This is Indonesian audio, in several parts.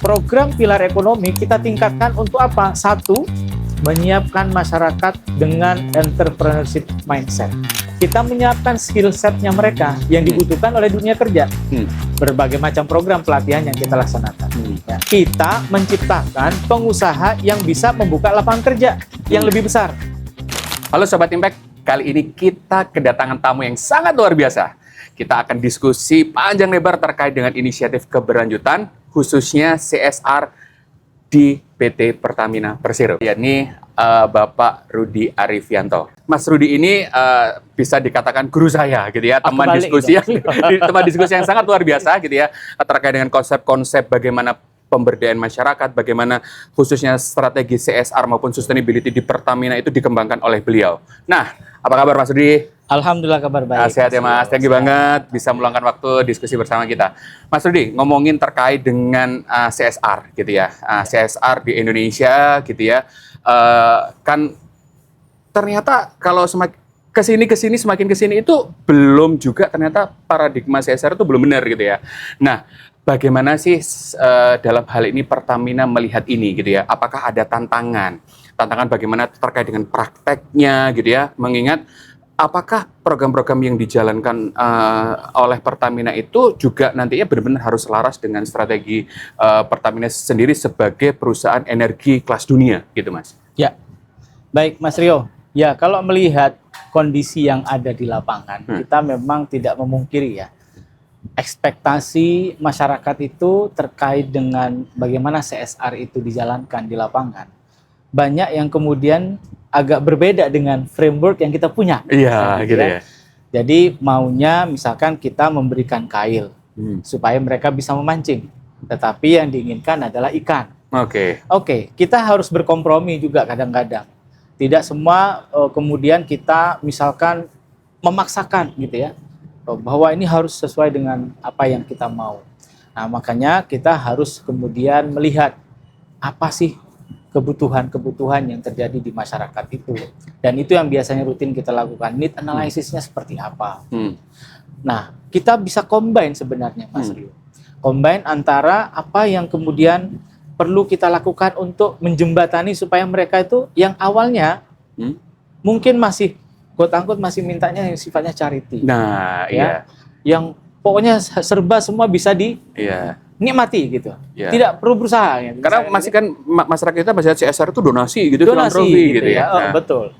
program pilar ekonomi kita tingkatkan untuk apa? Satu, menyiapkan masyarakat dengan entrepreneurship mindset. Kita menyiapkan skill setnya mereka yang dibutuhkan oleh dunia kerja. Berbagai macam program pelatihan yang kita laksanakan. Ya, kita menciptakan pengusaha yang bisa membuka lapangan kerja yang lebih besar. Halo Sobat Impact, kali ini kita kedatangan tamu yang sangat luar biasa. Kita akan diskusi panjang lebar terkait dengan inisiatif keberlanjutan, khususnya CSR di PT Pertamina Persero, yakni Bapak Rudi Arifianto. Mas Rudi ini bisa dikatakan guru saya, gitu ya, teman diskusi yang sangat luar biasa, gitu ya, terkait dengan konsep-konsep bagaimana pemberdayaan masyarakat, bagaimana khususnya strategi CSR maupun sustainability di Pertamina itu dikembangkan oleh beliau. Nah, apa kabar Mas Rudi? Alhamdulillah kabar baik. Sehat ya Mas, thank you banget bisa meluangkan waktu diskusi bersama kita. Mas Rudi, ngomongin terkait dengan CSR gitu ya, CSR di Indonesia gitu ya, kan ternyata kalau semakin kesini itu belum juga ternyata paradigma CSR itu belum benar gitu ya. Nah, bagaimana sih dalam hal ini Pertamina melihat ini gitu ya? Apakah ada tantangan bagaimana terkait dengan prakteknya gitu ya? Mengingat apakah program-program yang dijalankan oleh Pertamina itu juga nantinya benar-benar harus selaras dengan strategi Pertamina sendiri sebagai perusahaan energi kelas dunia gitu Mas? Ya, baik Mas Rio. Ya, kalau melihat kondisi yang ada di lapangan, kita memang tidak memungkiri ya. Ekspektasi masyarakat itu terkait dengan bagaimana CSR itu dijalankan di lapangan. Banyak yang kemudian agak berbeda dengan framework yang kita punya. Iya, gitu ya. Jadi maunya misalkan kita memberikan kail supaya mereka bisa memancing. Tetapi yang diinginkan adalah ikan. Oke, kita harus berkompromi juga kadang-kadang. Tidak semua kemudian kita misalkan memaksakan gitu ya. Bahwa ini harus sesuai dengan apa yang kita mau. Nah, makanya kita harus kemudian melihat apa sih kebutuhan-kebutuhan yang terjadi di masyarakat itu. Dan itu yang biasanya rutin kita lakukan. Need analysisnya seperti apa. Nah, kita bisa combine sebenarnya, Mas Rio. Combine antara apa yang kemudian perlu kita lakukan untuk menjembatani supaya mereka itu yang awalnya mungkin masih quote-unquote masih mintanya yang sifatnya charity. Nah, ya, yang pokoknya serba semua bisa nikmati gitu, tidak perlu berusaha. Ya. Karena masih kan masyarakat kita masih CSR itu donasi gitu, donasi gitu ya. Nah. Betul,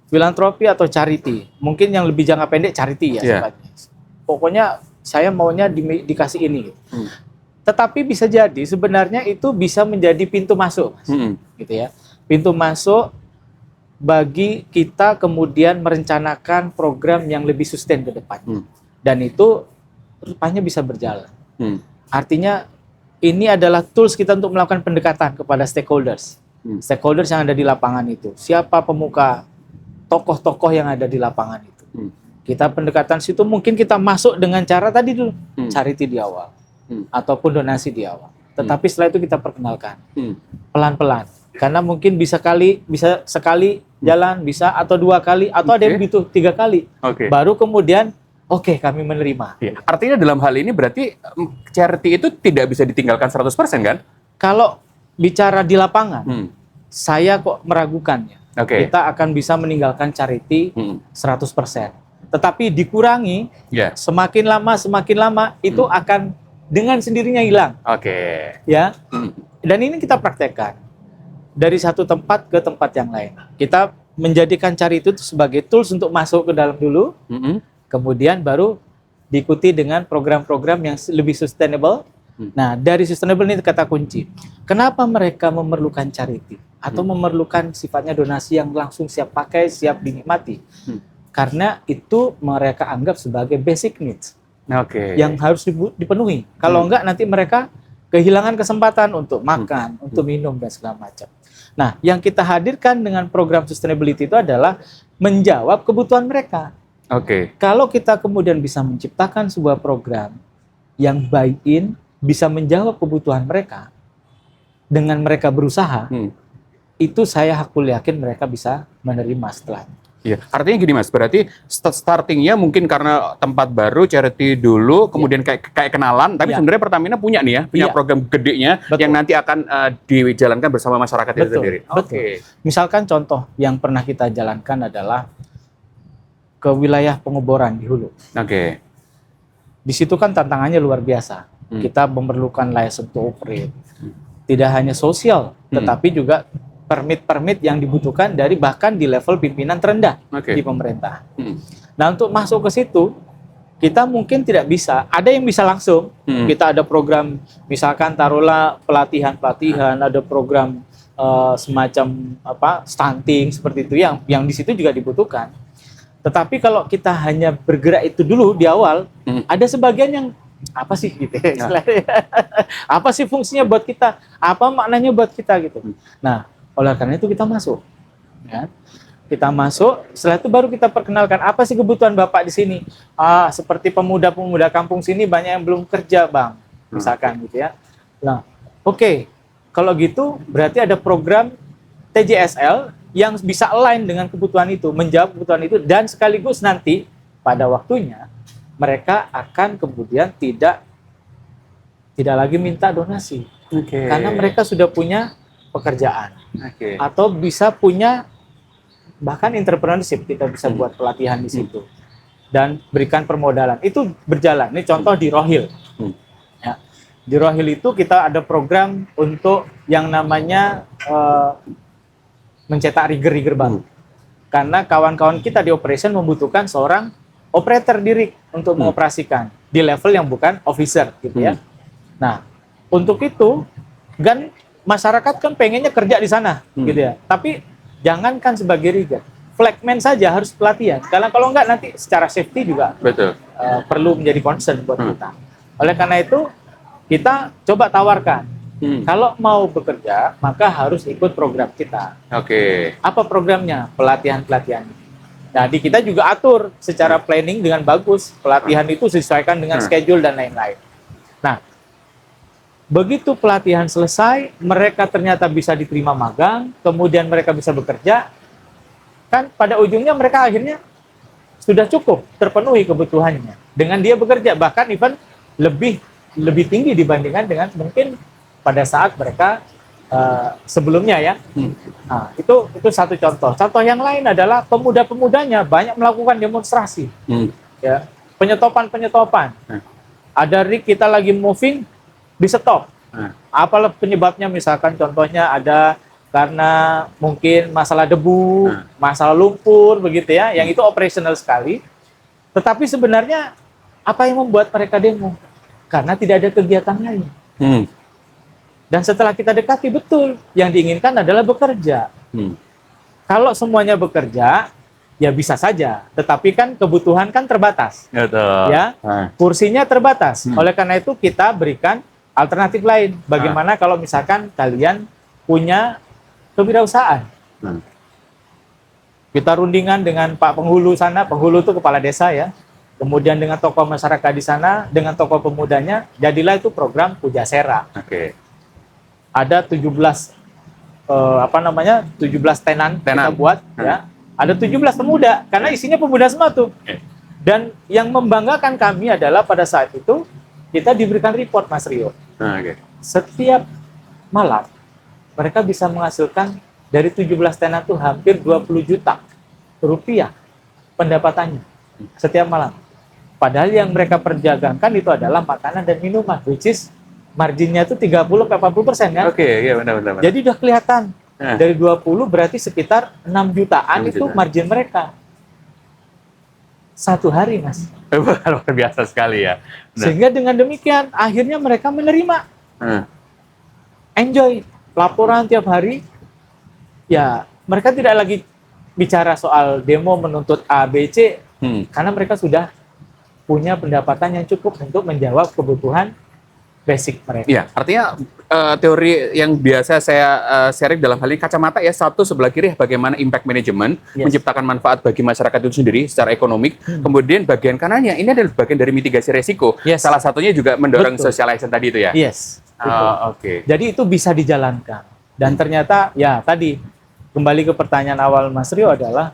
filantropi atau charity. Mungkin yang lebih jangka pendek charity ya sifatnya. Pokoknya saya maunya dikasih ini. Gitu. Tetapi bisa jadi sebenarnya itu bisa menjadi pintu masuk, gitu ya. Pintu masuk bagi kita kemudian merencanakan program yang lebih sustain ke depan. Dan itu rupanya bisa berjalan. Artinya ini adalah tools kita untuk melakukan pendekatan kepada stakeholders. Stakeholders yang ada di lapangan itu. Siapa pemuka, tokoh-tokoh yang ada di lapangan itu. Kita pendekatan situ mungkin kita masuk dengan cara tadi dulu, charity di awal. Ataupun donasi di awal. Tetapi setelah itu kita perkenalkan. Pelan-pelan. Karena mungkin bisa sekali jalan, bisa atau 2 kali, atau ada yang butuh 3 kali. Baru kemudian Oke, kami menerima. Ya. Artinya dalam hal ini berarti charity itu tidak bisa ditinggalkan 100% kan? Kalau bicara di lapangan, saya kok meragukannya. Kita akan bisa meninggalkan charity 100%. Tetapi dikurangi, semakin lama itu akan dengan sendirinya hilang. Ya. Dan ini kita praktekkan. Dari satu tempat ke tempat yang lain. Kita menjadikan charity itu sebagai tools untuk masuk ke dalam dulu. Kemudian baru diikuti dengan program-program yang lebih sustainable. Nah, dari sustainable ini kata kunci. Kenapa mereka memerlukan charity? Atau memerlukan sifatnya donasi yang langsung siap pakai, siap dinikmati? Karena itu mereka anggap sebagai basic needs. Yang harus dipenuhi. Kalau enggak, nanti mereka kehilangan kesempatan untuk makan, untuk minum, dan segala macam. Nah, yang kita hadirkan dengan program sustainability itu adalah menjawab kebutuhan mereka. Kalau kita kemudian bisa menciptakan sebuah program yang buy-in, bisa menjawab kebutuhan mereka, dengan mereka berusaha, itu saya hakul yakin mereka bisa menerima setelahnya. Iya, artinya gini Mas, berarti startingnya mungkin karena tempat baru, charity dulu, kemudian kayak kenalan, tapi sebenarnya Pertamina punya nih ya, punya program gedenya yang nanti akan dijalankan bersama masyarakat itu sendiri. Oke. Misalkan contoh yang pernah kita jalankan adalah ke wilayah pengeboran di hulu. Oke. Di situ kan tantangannya luar biasa. Kita memerlukan license to operate. Tidak hanya sosial, tetapi juga permit-permit yang dibutuhkan dari bahkan di level pimpinan terendah di pemerintah. Nah, untuk masuk ke situ, kita mungkin tidak bisa. Ada yang bisa langsung. Kita ada program, misalkan taruhlah pelatihan-pelatihan, ada program semacam stunting seperti itu yang di situ juga dibutuhkan. Tetapi kalau kita hanya bergerak itu dulu di awal, ada sebagian yang apa sih gitu ya, apa sih fungsinya buat kita, apa maknanya buat kita gitu. Nah, oleh karena itu kita masuk, ya. Kita masuk, setelah itu baru kita perkenalkan apa sih kebutuhan Bapak di sini. Seperti pemuda-pemuda kampung sini banyak yang belum kerja, Bang, misalkan gitu ya. Nah, oke. Kalau gitu berarti ada program TJSL yang bisa align dengan kebutuhan itu, menjawab kebutuhan itu, dan sekaligus nanti pada waktunya mereka akan kemudian tidak lagi minta donasi, karena mereka sudah punya pekerjaan. Atau bisa punya bahkan entrepreneurship, kita bisa buat pelatihan di situ dan berikan permodalan. Itu berjalan. Ini contoh di Rohil. Ya. Di Rohil itu kita ada program untuk yang namanya mencetak rigger baru. Karena kawan-kawan kita di operation membutuhkan seorang operator di rig untuk mengoperasikan di level yang bukan officer gitu ya. Nah, untuk itu kan masyarakat kan pengennya kerja di sana, gitu ya. Tapi jangankan sebagai rigger, flagman saja harus pelatihan. Karena kalau enggak nanti secara safety juga perlu menjadi concern buat kita. Oleh karena itu kita coba tawarkan, kalau mau bekerja maka harus ikut program kita. Apa programnya? Pelatihan-pelatihan. Nah, di kita juga atur secara planning dengan bagus. Pelatihan itu disesuaikan dengan schedule dan lain-lain. Nah, begitu pelatihan selesai, mereka ternyata bisa diterima magang, kemudian mereka bisa bekerja, kan pada ujungnya mereka akhirnya sudah cukup terpenuhi kebutuhannya dengan dia bekerja, bahkan even lebih tinggi dibandingkan dengan mungkin pada saat mereka sebelumnya ya. Nah, itu satu contoh. Contoh yang lain adalah pemuda-pemudanya banyak melakukan demonstrasi, ya, penyetopan. Ada rig kita lagi moving, di stop. Apalah penyebabnya, misalkan contohnya ada karena mungkin masalah debu, masalah lumpur begitu ya, yang itu operasional sekali. Tetapi sebenarnya apa yang membuat mereka demo? Karena tidak ada kegiatan lain. Dan setelah kita dekati, betul yang diinginkan adalah bekerja. Kalau semuanya bekerja, ya bisa saja. Tetapi kan kebutuhan kan terbatas. Ya, kursinya terbatas. Oleh karena itu kita berikan alternatif lain. Bagaimana kalau misalkan kalian punya kewirausahaan? Kita rundingan dengan Pak Penghulu sana, Penghulu itu kepala desa ya. Kemudian dengan tokoh masyarakat di sana, dengan tokoh pemudanya, jadilah itu program Pujasera. Ada 17 tenan kita buat ya. Ada 17 pemuda karena isinya pemuda semua tuh. Dan yang membanggakan kami adalah pada saat itu kita diberikan report, Mas Rio. Setiap malam mereka bisa menghasilkan dari 17 tenan itu hampir 20 juta rupiah pendapatannya setiap malam. Padahal yang mereka perdagangkan itu adalah makanan dan minuman, which is marginnya itu 30-40% kan? Iya benar. Jadi udah kelihatan. Dari 20 berarti sekitar 6 jutaan itu margin mereka. Satu hari, Mas. Luar biasa sekali ya. Sehingga dengan demikian akhirnya mereka menerima. Enjoy laporan tiap hari. Ya, mereka tidak lagi bicara soal demo menuntut A, B, C. Karena mereka sudah punya pendapatan yang cukup untuk menjawab kebutuhan basic mereka. Iya, artinya teori yang biasa saya sharing dalam hal ini kacamata ya, satu sebelah kiri bagaimana impact management, menciptakan manfaat bagi masyarakat itu sendiri secara ekonomik. Kemudian bagian kanannya ini adalah bagian dari mitigasi resiko. Salah satunya juga mendorong socialization tadi itu ya. Jadi itu bisa dijalankan. Dan ternyata ya tadi kembali ke pertanyaan awal Mas Rio adalah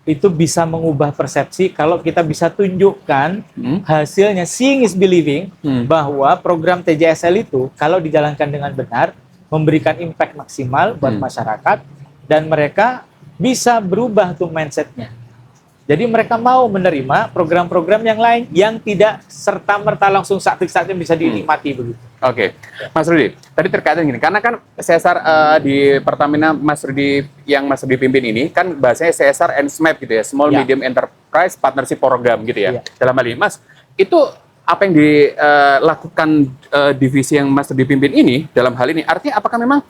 itu bisa mengubah persepsi kalau kita bisa tunjukkan hasilnya, seeing is believing, bahwa program TJSL itu kalau dijalankan dengan benar memberikan impact maksimal buat masyarakat dan mereka bisa berubah tuh mindsetnya. Jadi mereka mau menerima program-program yang lain yang tidak serta-merta langsung saat-saatnya bisa dinikmati begitu. Oke, Mas Rudi, tadi terkait dengan gini, karena kan CSR di Pertamina Mas Rudi pimpin ini kan bahasanya CSR and SMAP gitu ya, Small Medium Enterprise Partnership Program gitu ya. Dalam hal ini, Mas, itu apa yang dilakukan divisi yang Mas Rudi pimpin ini dalam hal ini, artinya apakah memang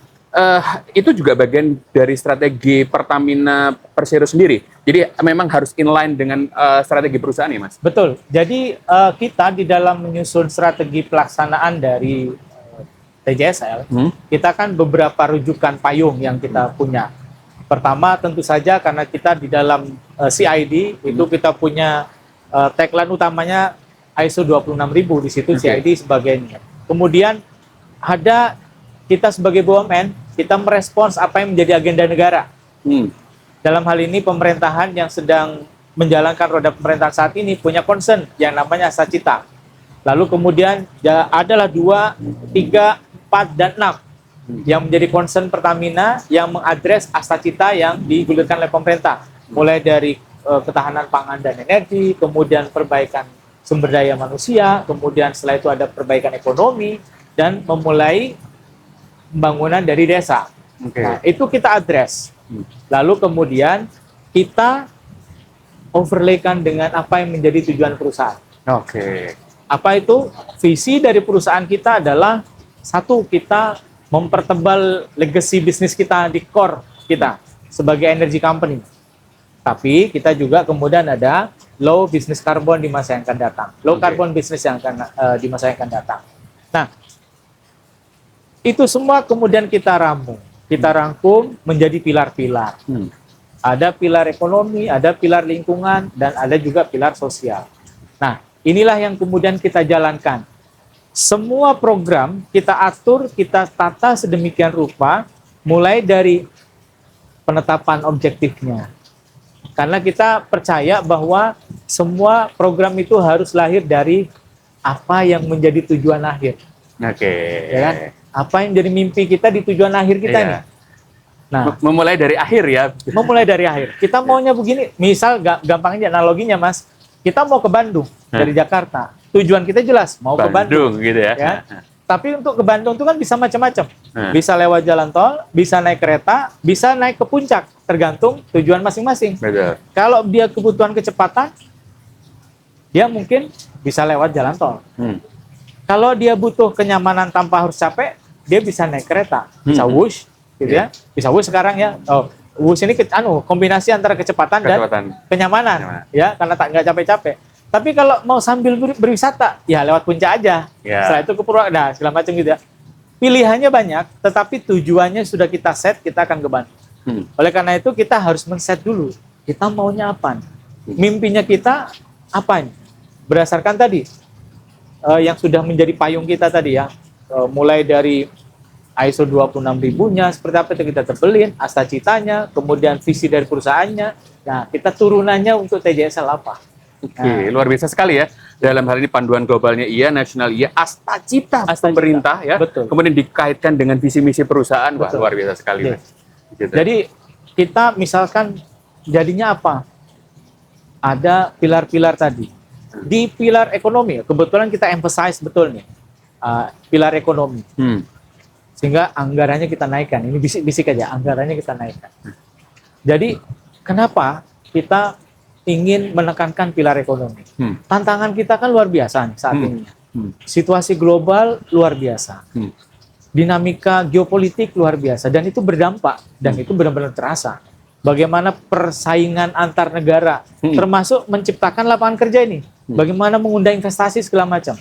itu juga bagian dari strategi Pertamina Persero sendiri? Jadi memang harus inline dengan strategi perusahaan ya, Mas? Betul. Jadi kita di dalam menyusun strategi pelaksanaan dari TJSL, kita kan beberapa rujukan payung yang kita punya. Pertama tentu saja karena kita di dalam CID itu kita punya tagline utamanya ISO 26000 di situ CID sebagainya. Kemudian ada kita sebagai BUMN, kita merespons apa yang menjadi agenda negara. Dalam hal ini pemerintahan yang sedang menjalankan roda pemerintahan saat ini punya concern yang namanya Astacita. Lalu kemudian adalah 2, 3, 4, dan 6 yang menjadi concern Pertamina yang mengadres Astacita yang digulirkan oleh pemerintah. Mulai dari ketahanan pangan dan energi, kemudian perbaikan sumber daya manusia, kemudian setelah itu ada perbaikan ekonomi, dan memulai pembangunan dari desa. Nah, itu kita address. Lalu kemudian kita overlaykan dengan apa yang menjadi tujuan perusahaan. Apa itu? Visi dari perusahaan kita adalah satu, kita mempertebal legacy bisnis kita di core kita sebagai energy company. Tapi kita juga kemudian ada low business carbon di masa yang akan datang, low carbon business yang akan di masa yang akan datang. Nah, itu semua kemudian kita rangkum menjadi pilar-pilar. Ada pilar ekonomi, ada pilar lingkungan, dan ada juga pilar sosial. Nah, inilah yang kemudian kita jalankan. Semua program kita atur, kita tata sedemikian rupa, mulai dari penetapan objektifnya. Karena kita percaya bahwa semua program itu harus lahir dari apa yang menjadi tujuan akhir. Ya kan? Apa yang jadi mimpi kita di tujuan akhir kita nih. Nah, memulai dari akhir ya. Memulai dari akhir. Kita maunya begini, misal gampangnya analoginya, Mas. Kita mau ke Bandung dari Jakarta. Tujuan kita jelas, mau ke Bandung gitu ya. Tapi untuk ke Bandung itu kan bisa macam-macam. Bisa lewat jalan tol, bisa naik kereta, bisa naik ke puncak, tergantung tujuan masing-masing. Kalau dia kebutuhan kecepatan, dia mungkin bisa lewat jalan tol. Kalau dia butuh kenyamanan tanpa harus capek, dia bisa naik kereta, bisa wush, gitu ya. Bisa wush sekarang ya. Wush ini kombinasi antara kecepatan dan kenyamanan, ya, karena nggak capek-capek. Tapi kalau mau sambil berwisata, ya lewat puncak aja. Setelah itu ke Purwakarta, segala macam gitu ya. Pilihannya banyak, tetapi tujuannya sudah kita set, kita akan ke Bandung. Oleh karena itu kita harus men-set dulu. Kita maunya apa? Mimpinya kita apa? Berdasarkan tadi yang sudah menjadi payung kita tadi ya, mulai dari ISO 26000-nya seperti apa itu kita tebelin, Astacitanya, kemudian visi dari perusahaannya. Nah, kita turunannya untuk TJSL apa? Luar biasa sekali ya. Dalam hal ini panduan globalnya iya, nasional iya, Astacita pemerintah ya. Betul. Kemudian dikaitkan dengan visi misi perusahaan, wah luar biasa sekali. Gitu. Jadi kita misalkan jadinya apa? Ada pilar-pilar tadi. Di pilar ekonomi, kebetulan kita emphasize betul nih, pilar ekonomi. Sehingga anggarannya kita naikkan. Ini bisik-bisik aja, anggarannya kita naikkan. Jadi kenapa kita ingin menekankan pilar ekonomi? Tantangan kita kan luar biasa nih saat ini. Situasi global luar biasa. Dinamika geopolitik luar biasa. Dan itu berdampak. Dan itu benar-benar terasa. Bagaimana persaingan antar negara, termasuk menciptakan lapangan kerja ini. Bagaimana mengundang investasi segala macam.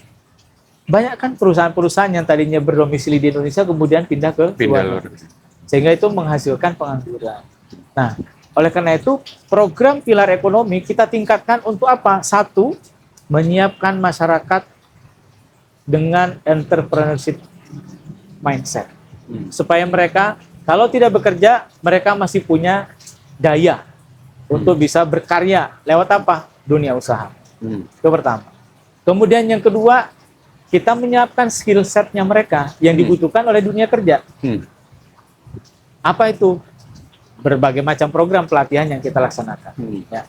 Banyak kan perusahaan-perusahaan yang tadinya berdomisili di Indonesia kemudian pindah ke luar. Sehingga itu menghasilkan pengangguran. Nah, oleh karena itu program pilar ekonomi kita tingkatkan untuk apa? Satu, menyiapkan masyarakat dengan entrepreneurship mindset. Supaya mereka kalau tidak bekerja, mereka masih punya daya untuk bisa berkarya lewat apa? Dunia usaha. Itu pertama. Kemudian yang kedua, kita menyiapkan skill set-nya mereka yang dibutuhkan oleh dunia kerja. Apa itu? Berbagai macam program pelatihan yang kita laksanakan. Ya.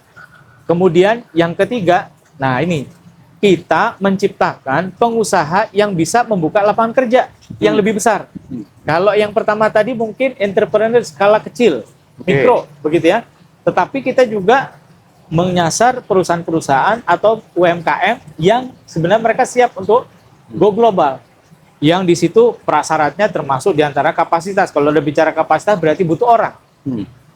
Kemudian yang ketiga, nah ini, kita menciptakan pengusaha yang bisa membuka lapangan kerja yang lebih besar. Kalau yang pertama tadi mungkin entrepreneur skala kecil, mikro, begitu ya. Tetapi kita juga menyasar perusahaan-perusahaan atau UMKM yang sebenarnya mereka siap untuk go global. Yang di situ prasyaratnya termasuk diantara kapasitas. Kalau udah bicara kapasitas berarti butuh orang.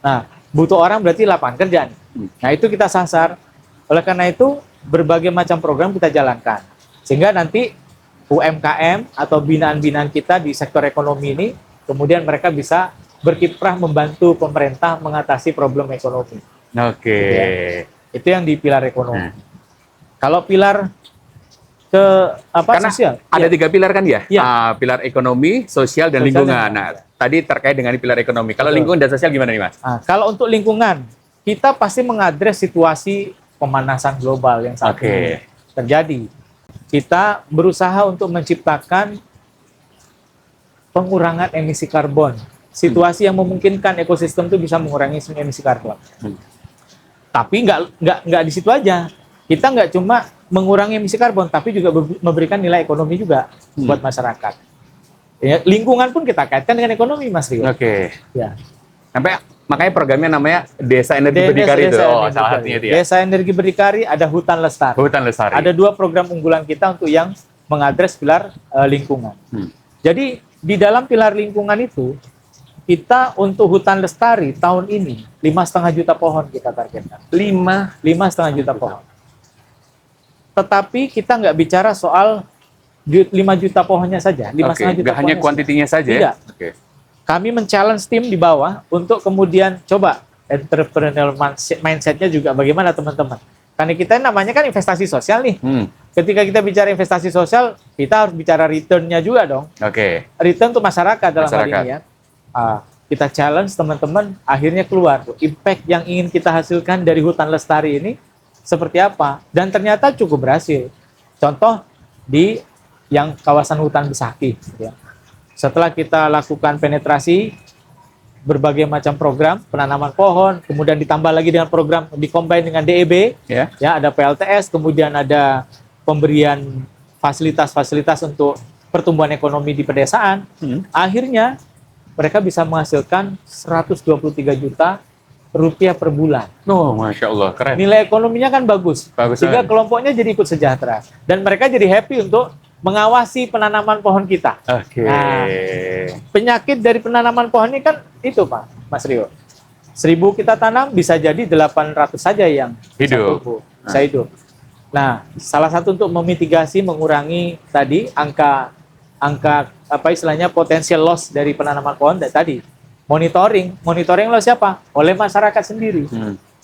Nah, butuh orang berarti lapangan kerja. Nah, itu kita sasar. Oleh karena itu, berbagai macam program kita jalankan. Sehingga nanti UMKM atau binaan-binaan kita di sektor ekonomi ini, kemudian mereka bisa berkiprah membantu pemerintah mengatasi problem ekonomi. Oke. Gitu ya. Itu yang di pilar ekonomi. Kalau pilar ke apa? Karena sosial. ada 3 pilar kan ya? Ya. Pilar ekonomi, sosial, dan lingkungan. Nah, tadi terkait dengan pilar ekonomi. Kalau lingkungan dan sosial gimana nih, Mas? Kalau untuk lingkungan, kita pasti mengadres situasi pemanasan global yang saat ini terjadi. Kita berusaha untuk menciptakan pengurangan emisi karbon. Situasi yang memungkinkan ekosistem itu bisa mengurangi emisi karbon. Tapi nggak di situ aja. Kita nggak cuma mengurangi emisi karbon, tapi juga memberikan nilai ekonomi juga buat masyarakat. Ya, lingkungan pun kita kaitkan dengan ekonomi, Mas Rio. Ya. Sampai makanya programnya namanya Desa Energi Berdikari itu. Salah satunya itu ya. Desa Energi Berdikari, ada Hutan Lestari. Hutan Lestari. Ada 2 program unggulan kita untuk yang mengadres pilar lingkungan. Jadi di dalam pilar lingkungan itu, kita untuk Hutan Lestari tahun ini 5,5 juta pohon kita targetkan. 5,5 juta pohon. Tetapi kita nggak bicara soal 5 juta pohonnya saja. 5,5 juta nggak hanya kuantitinya saja. Tidak. Kami men-challenge tim di bawah untuk kemudian coba entrepreneurial mindset-nya juga bagaimana teman-teman. Karena kita namanya kan investasi sosial nih. Ketika kita bicara investasi sosial, kita harus bicara return-nya juga dong. Return untuk masyarakat dalam hal ini ya. Kita challenge teman-teman, akhirnya keluar impact yang ingin kita hasilkan dari Hutan Lestari ini seperti apa, dan ternyata cukup berhasil. Contoh di yang kawasan hutan Besaki ya. Setelah kita lakukan penetrasi berbagai macam program penanaman pohon, kemudian ditambah lagi dengan program dikombin dengan DEB ya, ada PLTS, kemudian ada pemberian fasilitas-fasilitas untuk pertumbuhan ekonomi di pedesaan. Akhirnya mereka bisa menghasilkan 123 juta rupiah per bulan. Masya Allah, keren. Nilai ekonominya kan bagus. Sehingga kelompoknya jadi ikut sejahtera. Dan mereka jadi happy untuk mengawasi penanaman pohon kita. Nah, penyakit dari penanaman pohon ini kan itu Pak, Mas Rio. 1.000 kita tanam, bisa jadi 800 saja yang bisa hidup. Nah, salah satu untuk memitigasi, mengurangi tadi angka apa istilahnya potensial loss dari penanaman pohon tadi. Monitoring oleh siapa? Oleh masyarakat sendiri.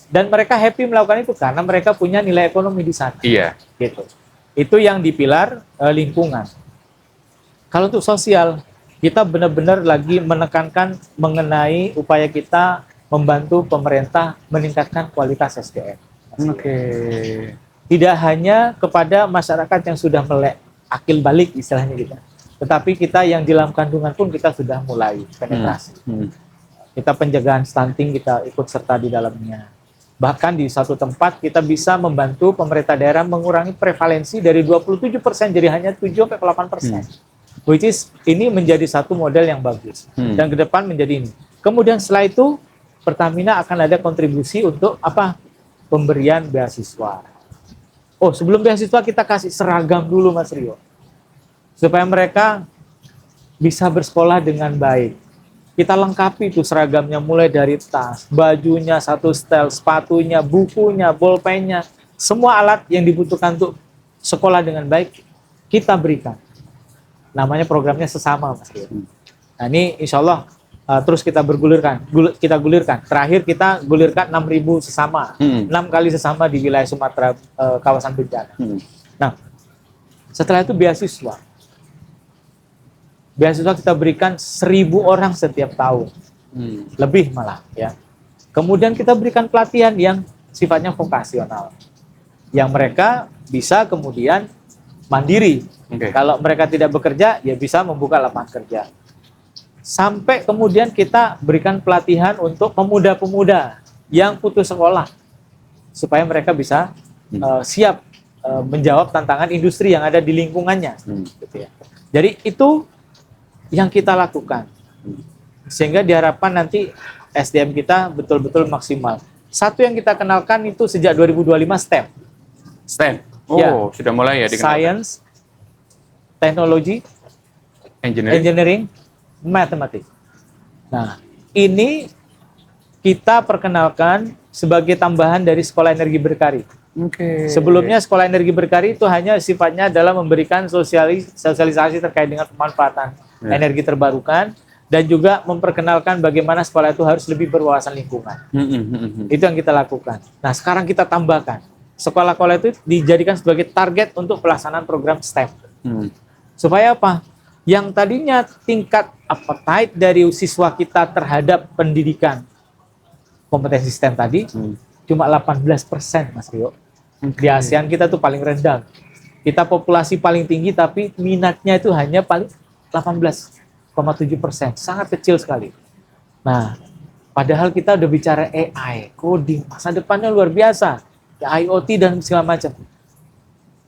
Dan mereka happy melakukan itu karena mereka punya nilai ekonomi di sana. Gitu. Itu yang di pilar lingkungan. Kalau untuk sosial, kita benar-benar lagi menekankan mengenai upaya kita membantu pemerintah meningkatkan kualitas SDM. Tidak hanya kepada masyarakat yang sudah melek akil balik istilahnya kita. Tetapi kita yang di dalam kandungan pun kita sudah mulai penetrasi. Kita pencegahan stunting kita ikut serta di dalamnya. Bahkan di satu tempat kita bisa membantu pemerintah daerah mengurangi prevalensi dari 27% jadi hanya 7-8%. Which is ini menjadi satu model yang bagus. Dan ke depan menjadi ini. Kemudian setelah itu Pertamina akan ada kontribusi untuk apa? Pemberian beasiswa. Sebelum beasiswa kita kasih seragam dulu Mas Rio. Supaya mereka bisa bersekolah dengan baik. Kita lengkapi itu seragamnya mulai dari tas, bajunya, satu setel, sepatunya, bukunya, bolpennya, semua alat yang dibutuhkan untuk sekolah dengan baik kita berikan. Namanya programnya Sesama, Mas Rio. Nah ini insya Allah terus kita gulirkan. Terakhir kita gulirkan 6.000 sesama, 6 kali sesama di wilayah Sumatera kawasan bencana. Nah setelah itu beasiswa. Beasiswa kita berikan 1.000 orang setiap tahun, lebih malah ya. Kemudian kita berikan pelatihan yang sifatnya vokasional, yang mereka bisa kemudian mandiri. Kalau mereka tidak bekerja, ya bisa membuka lapangan kerja. Sampai kemudian kita berikan pelatihan untuk pemuda-pemuda yang putus sekolah, supaya mereka bisa siap menjawab tantangan industri yang ada di lingkungannya. Gitu ya. Jadi itu yang kita lakukan, sehingga diharapkan nanti SDM kita betul-betul maksimal. Satu yang kita kenalkan itu sejak 2025 STEM. STEM? Oh, ya. Sudah mulai ya dikenalkan. Science, Technology, Engineering, Mathematics. Nah, ini kita perkenalkan sebagai tambahan dari Sekolah Energi Berkari. Sebelumnya Sekolah Energi Berkari itu hanya sifatnya adalah memberikan sosialisasi terkait dengan pemanfaatan energi terbarukan, dan juga memperkenalkan bagaimana sekolah itu harus lebih berwawasan lingkungan. Itu yang kita lakukan. Nah, sekarang kita tambahkan, sekolah-sekolah itu dijadikan sebagai target untuk pelaksanaan program STEM. Supaya apa? Yang tadinya tingkat appetite dari siswa kita terhadap pendidikan kompetensi STEM tadi cuma 18%, Mas Rio. Di ASEAN kita tuh paling rendah. Kita populasi paling tinggi tapi minatnya itu hanya paling 18,7%, sangat kecil sekali. Nah, padahal kita udah bicara AI, coding, masa depannya luar biasa, ya, IoT dan segala macam.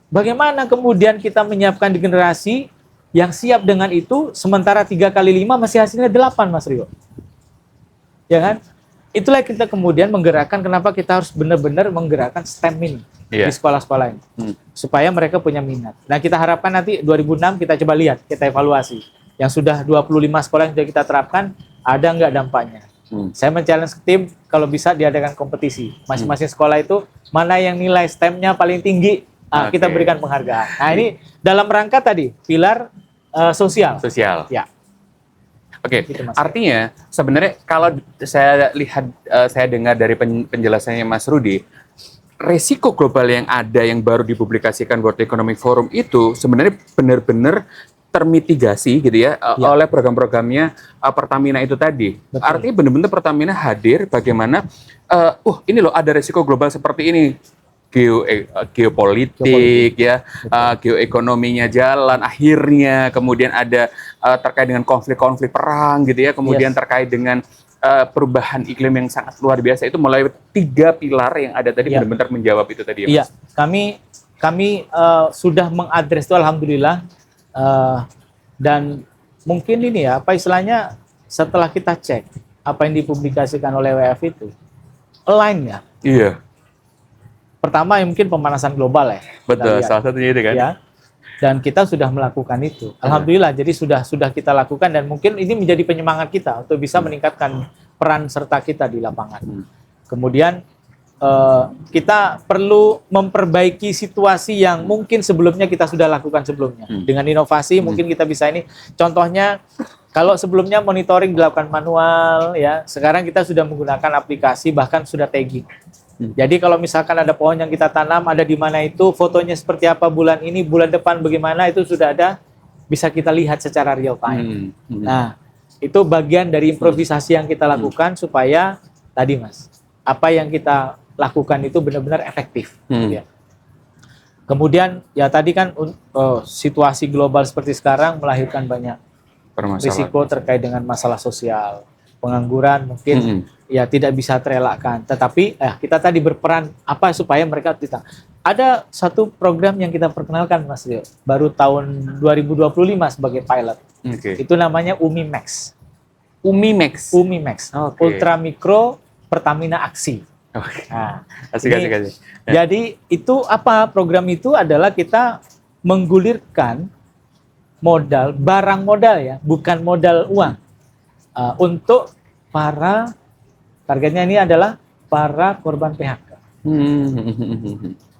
Bagaimana kemudian kita menyiapkan di generasi yang siap dengan itu, sementara 3 kali 5 masih hasilnya 8, Mas Rio. Ya kan? Itulah kita kemudian menggerakkan, kenapa kita harus benar-benar menggerakkan STEM ini di sekolah-sekolah ini, supaya mereka punya minat. Nah, kita harapkan nanti 2006 kita coba lihat, kita evaluasi. Yang sudah 25 sekolah yang sudah kita terapkan, ada nggak dampaknya? Saya men-challenge tim, kalau bisa diadakan kompetisi. Masing-masing sekolah itu, mana yang nilai STEM-nya paling tinggi, kita berikan penghargaan. Nah, ini dalam rangka tadi, pilar sosial. Sosial. Ya. Gitu, artinya sebenarnya kalau saya lihat, saya dengar dari penjelasannya Mas Rudi, resiko global yang ada yang baru dipublikasikan World Economic Forum itu sebenarnya benar-benar termitigasi gitu ya, oleh program-programnya Pertamina itu tadi. Betul. Artinya benar-benar Pertamina hadir bagaimana, ini loh ada resiko global seperti ini. Geopolitik ya, geoekonominya jalan, akhirnya kemudian ada terkait dengan konflik-konflik perang gitu ya, kemudian terkait dengan perubahan iklim yang sangat luar biasa, itu mulai 3 pilar yang ada tadi benar-benar menjawab itu tadi ya, Mas? Iya, kami sudah mengadres itu alhamdulillah, dan mungkin ini ya, apa istilahnya, setelah kita cek apa yang dipublikasikan oleh WF itu align ya. Iya. Pertama mungkin pemanasan global ya. Betul, salah satunya itu kan. Ya. Dan kita sudah melakukan itu. Alhamdulillah, jadi sudah kita lakukan, dan mungkin ini menjadi penyemangat kita untuk bisa meningkatkan peran serta kita di lapangan. Kemudian kita perlu memperbaiki situasi yang mungkin sebelumnya kita sudah lakukan sebelumnya. Dengan inovasi mungkin kita bisa ini. Contohnya, kalau sebelumnya monitoring dilakukan manual, ya, sekarang kita sudah menggunakan aplikasi, bahkan sudah tagging. Jadi kalau misalkan ada pohon yang kita tanam, ada di mana itu, fotonya seperti apa bulan ini, bulan depan bagaimana, itu sudah ada, bisa kita lihat secara real time. Nah, itu bagian dari improvisasi yang kita lakukan supaya tadi, Mas, apa yang kita lakukan itu benar-benar efektif. Ya. Kemudian ya tadi kan situasi global seperti sekarang melahirkan banyak risiko terkait dengan masalah sosial. Pengangguran mungkin ya tidak bisa terelakkan, tetapi kita tadi berperan apa supaya mereka tidak. Ada satu program yang kita perkenalkan, Mas Rio, baru tahun 2025 sebagai pilot. Itu namanya UMI-MAX. UMI-MAX. Ultra Mikro Pertamina Aksi. Nah, asik. Jadi itu apa, program itu adalah kita menggulirkan modal, barang modal ya, bukan modal uang. Untuk para, targetnya ini adalah para korban PHK.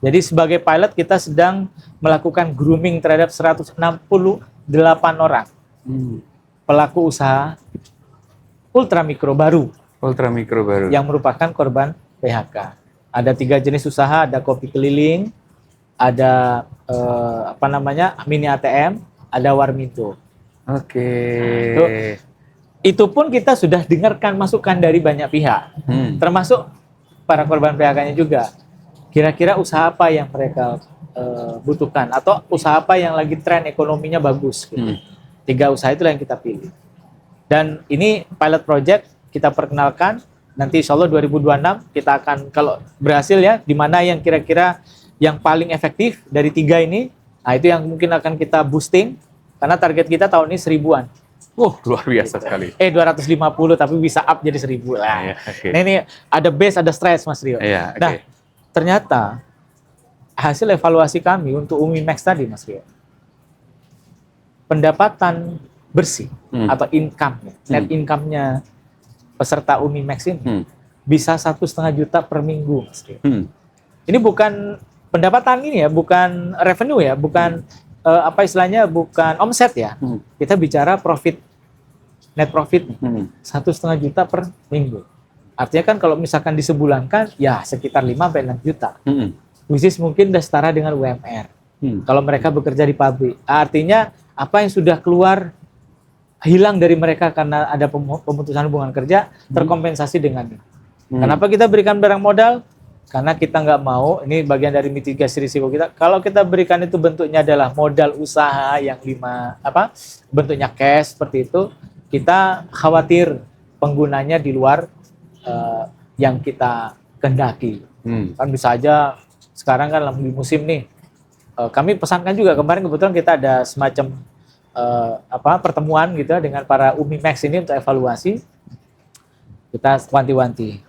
Jadi sebagai pilot kita sedang melakukan grooming terhadap 168 orang pelaku usaha ultramikro baru. Yang merupakan korban PHK. Ada 3 jenis usaha, ada kopi keliling, ada mini ATM, ada Warmindo. Oke. Nah, itu Itu pun kita sudah dengarkan masukan dari banyak pihak, termasuk para korban PHK-nya juga. Kira-kira usaha apa yang mereka butuhkan atau usaha apa yang lagi tren ekonominya bagus. Gitu. 3 usaha itulah yang kita pilih. Dan ini pilot project kita perkenalkan. Nanti insya Allah 2026 kita akan kalau berhasil ya, di mana yang kira-kira yang paling efektif dari 3 ini, nah itu yang mungkin akan kita boosting karena target kita tahun ini 1000-an. Luar biasa sekali. 250 tapi bisa up jadi 1000 lah. Iya, okay. Nah ini ada base, ada stress Mas Rio. Iya, okay. Nah ternyata hasil evaluasi kami untuk UMI-Max tadi Mas Rio, pendapatan bersih atau income, net income-nya peserta UMI-Max ini bisa 1,5 juta per minggu Mas Rio. Ini bukan pendapatan ini ya, bukan revenue ya, bukan apa istilahnya, bukan omset ya. Kita bicara profit, net profit 1,5 juta per minggu. Artinya kan kalau misalkan disebulankan ya sekitar 5-6 juta. Which is mungkin udah setara dengan UMR. Kalau mereka bekerja di pabrik. Artinya apa yang sudah keluar hilang dari mereka karena ada pemutusan hubungan kerja terkompensasi dengan ini. Kenapa kita berikan barang modal? Karena kita nggak mau, ini bagian dari mitigasi risiko kita. Kalau kita berikan itu bentuknya adalah modal usaha yang bentuknya cash seperti itu, kita khawatir penggunanya di luar yang kita kehendaki. Kan bisa aja sekarang kan lagi musim nih. Kami pesankan juga kemarin kebetulan kita ada semacam pertemuan gitu dengan para UMI-Max ini untuk evaluasi. Kita wanti-wanti.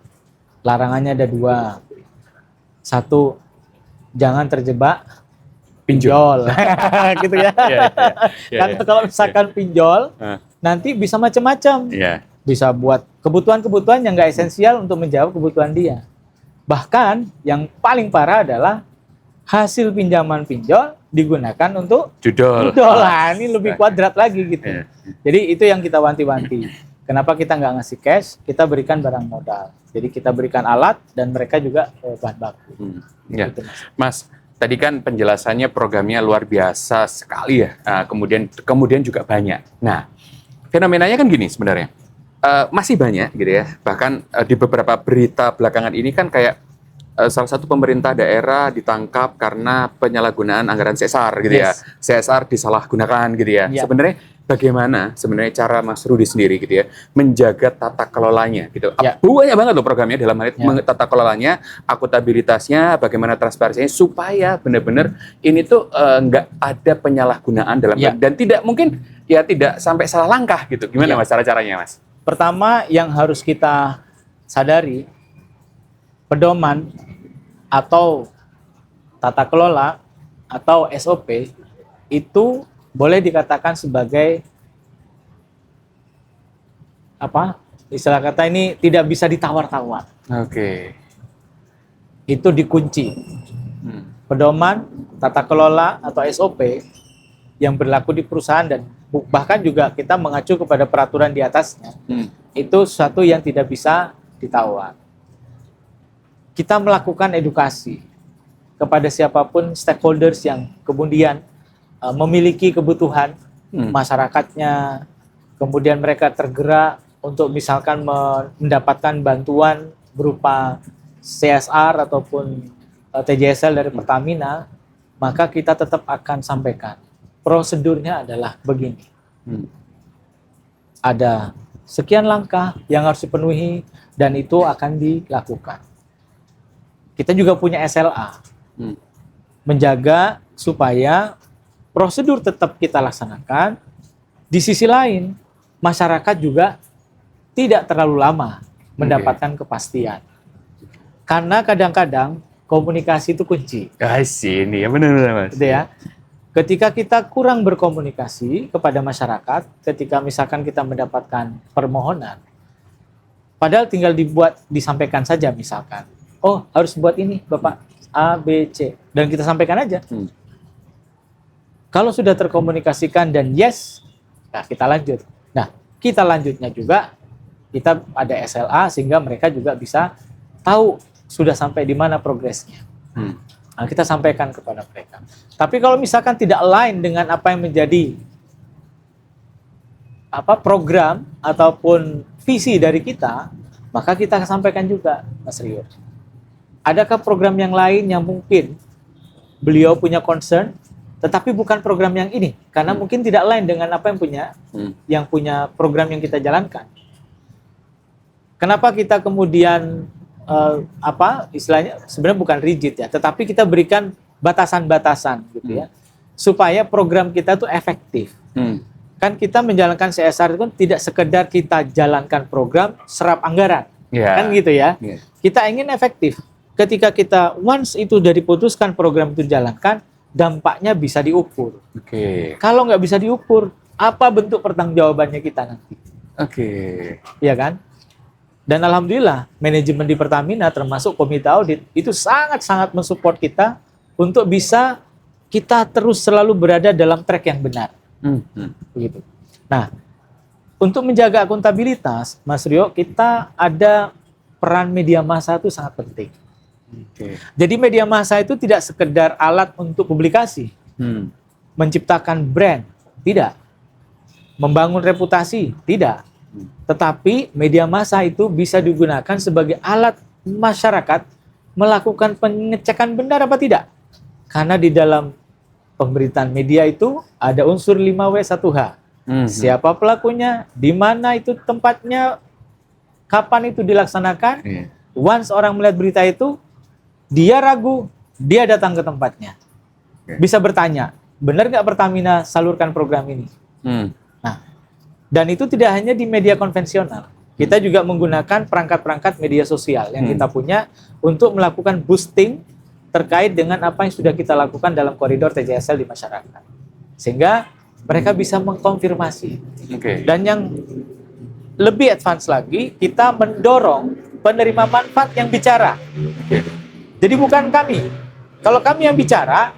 Larangannya ada 2. 1, jangan terjebak pinjol. Gitu ya. Karena kalau misalkan pinjol, nanti bisa macam-macam. Bisa buat kebutuhan-kebutuhan yang nggak esensial untuk menjawab kebutuhan dia. Bahkan yang paling parah adalah hasil pinjaman pinjol digunakan untuk judol. Ini lebih kuadrat lagi gitu. Jadi itu yang kita wanti-wanti. Kenapa kita nggak ngasih cash, kita berikan barang modal. Jadi kita berikan alat dan mereka juga bahan baku. Gitu, Mas, tadi kan penjelasannya programnya luar biasa sekali ya. Kemudian juga banyak. Nah, fenomenanya kan gini sebenarnya. Masih banyak gitu ya. Bahkan di beberapa berita belakangan ini kan kayak salah satu pemerintah daerah ditangkap karena penyalahgunaan anggaran CSR gitu ya. CSR disalahgunakan gitu ya. Sebenarnya bagaimana sebenarnya cara Mas Rudi sendiri gitu ya menjaga tata kelolanya gitu. Banyak banget loh programnya dalam hal tata kelolanya, akuntabilitasnya, bagaimana transparansinya supaya benar-benar ini tuh nggak ada penyalahgunaan dalam dan tidak mungkin ya tidak sampai salah langkah gitu. Gimana Mas cara-caranya Mas? Pertama yang harus kita sadari, pedoman atau tata kelola atau SOP itu boleh dikatakan sebagai istilah kata ini tidak bisa ditawar-tawar. Itu dikunci. Pedoman, tata kelola atau SOP yang berlaku di perusahaan dan bahkan juga kita mengacu kepada peraturan di atasnya, itu sesuatu yang tidak bisa ditawar. Kita melakukan edukasi kepada siapapun stakeholders yang kemudian memiliki kebutuhan masyarakatnya, kemudian mereka tergerak untuk misalkan mendapatkan bantuan berupa CSR ataupun TJSL dari Pertamina, maka kita tetap akan sampaikan. Prosedurnya adalah begini. Ada sekian langkah yang harus dipenuhi dan itu akan dilakukan. Kita juga punya SLA. Menjaga supaya prosedur tetap kita laksanakan. Di sisi lain, masyarakat juga tidak terlalu lama mendapatkan kepastian. Karena kadang-kadang komunikasi itu kunci. Ini ya benar-benar Mas. Gitu ya. Ketika kita kurang berkomunikasi kepada masyarakat, ketika misalkan kita mendapatkan permohonan, padahal tinggal disampaikan saja misalkan, oh harus buat ini Bapak A, B, C, dan kita sampaikan aja. Kalau sudah terkomunikasikan dan yes, nah kita lanjut. Nah kita lanjutnya juga, kita ada SLA sehingga mereka juga bisa tahu sudah sampai di mana progresnya. Nah, kita sampaikan kepada mereka. Tapi kalau misalkan tidak align dengan apa yang menjadi program ataupun visi dari kita, maka kita sampaikan juga, Mas Rio. Adakah program yang lain yang mungkin beliau punya concern, tetapi bukan program yang ini, karena mungkin tidak lain dengan apa yang punya program yang kita jalankan. Kenapa kita kemudian istilahnya sebenarnya bukan rigid ya, tetapi kita berikan batasan-batasan gitu ya, supaya program kita tuh efektif. Kan kita menjalankan CSR itu kan tidak sekedar kita jalankan program serap anggaran, kan gitu ya. Kita ingin efektif. Ketika kita once itu udah diputuskan program itu dijalankan, dampaknya bisa diukur. Kalau nggak bisa diukur, apa bentuk pertanggungjawabannya kita nanti? Iya kan? Dan alhamdulillah manajemen di Pertamina termasuk komite audit itu sangat-sangat mensupport kita untuk bisa kita terus selalu berada dalam track yang benar. Begitu. Nah, untuk menjaga akuntabilitas, Mas Rio, kita ada peran media massa itu sangat penting. Jadi media massa itu tidak sekedar alat untuk publikasi, menciptakan brand, tidak. Membangun reputasi, tidak. Tetapi media massa itu bisa digunakan sebagai alat masyarakat melakukan pengecekan benar apa tidak. Karena di dalam pemberitaan media itu ada unsur 5W1H. Siapa pelakunya, di mana itu tempatnya, kapan itu dilaksanakan. Once orang melihat berita itu, dia ragu, dia datang ke tempatnya. Bisa bertanya, benar nggak Pertamina salurkan program ini? Nah, dan itu tidak hanya di media konvensional. Kita juga menggunakan perangkat-perangkat media sosial yang kita punya untuk melakukan boosting terkait dengan apa yang sudah kita lakukan dalam koridor TJSL di masyarakat. Sehingga mereka bisa mengkonfirmasi. Dan yang lebih advance lagi, kita mendorong penerima manfaat yang bicara. Jadi bukan kami. Kalau kami yang bicara,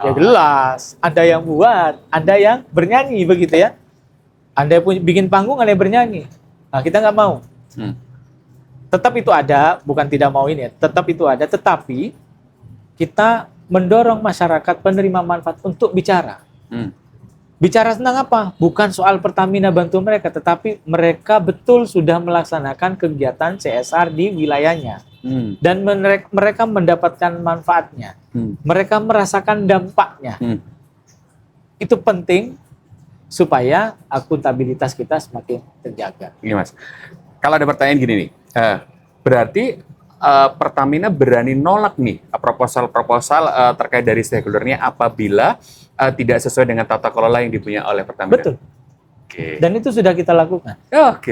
ya jelas, Anda yang buat, Anda yang bernyanyi begitu ya. Anda yang bikin panggung, Anda yang bernyanyi. Nah, kita nggak mau. Tetap itu ada, bukan tidak mau ini ya, tetap itu ada, tetapi kita mendorong masyarakat penerima manfaat untuk bicara. Bicara tentang apa? Bukan soal Pertamina bantu mereka, tetapi mereka betul sudah melaksanakan kegiatan CSR di wilayahnya. Dan mereka mendapatkan manfaatnya. Mereka merasakan dampaknya. Itu penting supaya akuntabilitas kita semakin terjaga. Ini Mas, kalau ada pertanyaan gini nih, berarti Pertamina berani nolak nih proposal terkait dari stakeholder-nya apabila tidak sesuai dengan tata kelola yang dipunya oleh Pertamina. Betul. Dan itu sudah kita lakukan.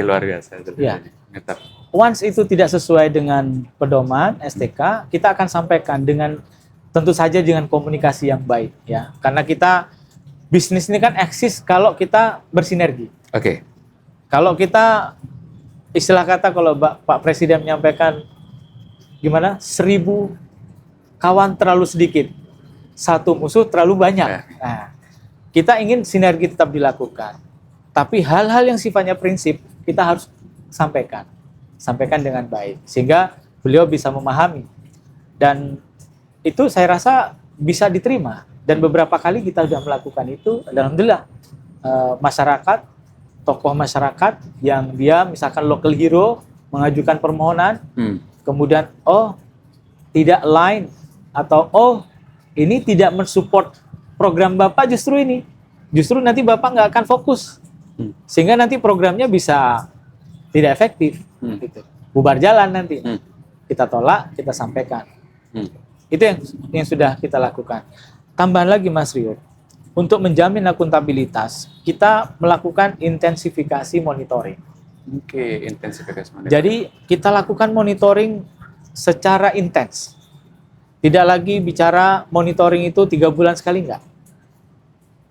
Luar biasa. Ya. Once itu tidak sesuai dengan pedoman STK, kita akan sampaikan dengan tentu saja dengan komunikasi yang baik ya. Karena kita bisnis ini kan eksis kalau kita bersinergi. Kalau kita istilah kata kalau Pak Presiden menyampaikan gimana? 1000 kawan terlalu sedikit, 1 musuh terlalu banyak. Nah, kita ingin sinergi tetap dilakukan. Tapi hal-hal yang sifatnya prinsip kita harus sampaikan dengan baik sehingga beliau bisa memahami. Dan itu saya rasa bisa diterima. Dan beberapa kali kita sudah melakukan itu, alhamdulillah masyarakat, tokoh masyarakat yang dia misalkan local hero mengajukan permohonan, kemudian tidak line atau ini tidak mensupport program Bapak justru nanti Bapak nggak akan fokus sehingga nanti programnya bisa tidak efektif, gitu. Bubar jalan nanti. Kita tolak, kita sampaikan. Itu yang sudah kita lakukan. Tambahan lagi Mas Rio, untuk menjamin akuntabilitas, kita melakukan intensifikasi monitoring. Intensifikasi monitoring. Jadi kita lakukan monitoring secara intens. Tidak lagi bicara monitoring itu 3 bulan sekali, enggak.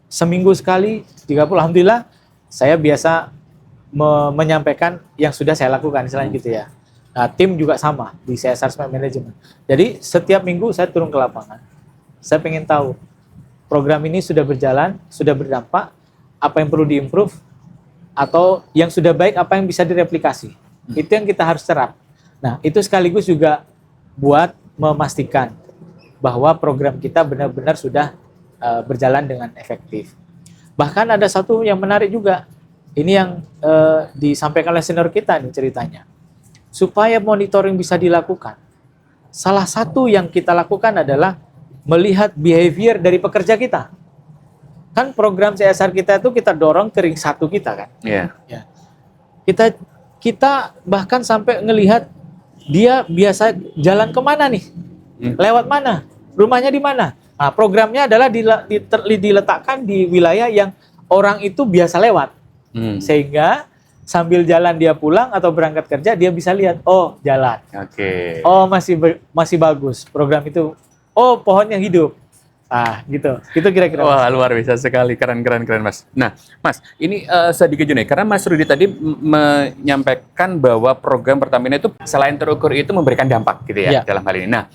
Seminggu sekali, 30. Alhamdulillah, saya biasa menyampaikan yang sudah saya lakukan, selain gitu ya. Nah, tim juga sama di CSR Smart Management. Jadi setiap minggu saya turun ke lapangan. Saya pengen tahu program ini sudah berjalan, sudah berdampak, apa yang perlu diimprove, atau yang sudah baik apa yang bisa direplikasi. Itu yang kita harus serap. Nah, itu sekaligus juga buat memastikan bahwa program kita benar-benar sudah berjalan dengan efektif. Bahkan ada satu yang menarik juga. Ini yang disampaikan oleh senior kita nih ceritanya. Supaya monitoring bisa dilakukan, salah satu yang kita lakukan adalah melihat behavior dari pekerja kita. Kan program CSR kita itu kita dorong ke ring 1 kita kan. Iya. Ya. Kita bahkan sampai ngelihat dia biasa jalan kemana nih, lewat mana, rumahnya di mana. Nah, programnya adalah diletakkan di wilayah yang orang itu biasa lewat. Sehingga sambil jalan dia pulang atau berangkat kerja, dia bisa lihat, oh jalan. Oke. Oh masih bagus program itu. Oh pohonnya hidup. Ah gitu. Itu kira-kira. Wah luar biasa sekali, keren Mas. Nah Mas, ini sedikit Juni, karena Mas Rudi tadi menyampaikan bahwa program Pertamina itu selain terukur itu memberikan dampak gitu ya, dalam hal ini. Nah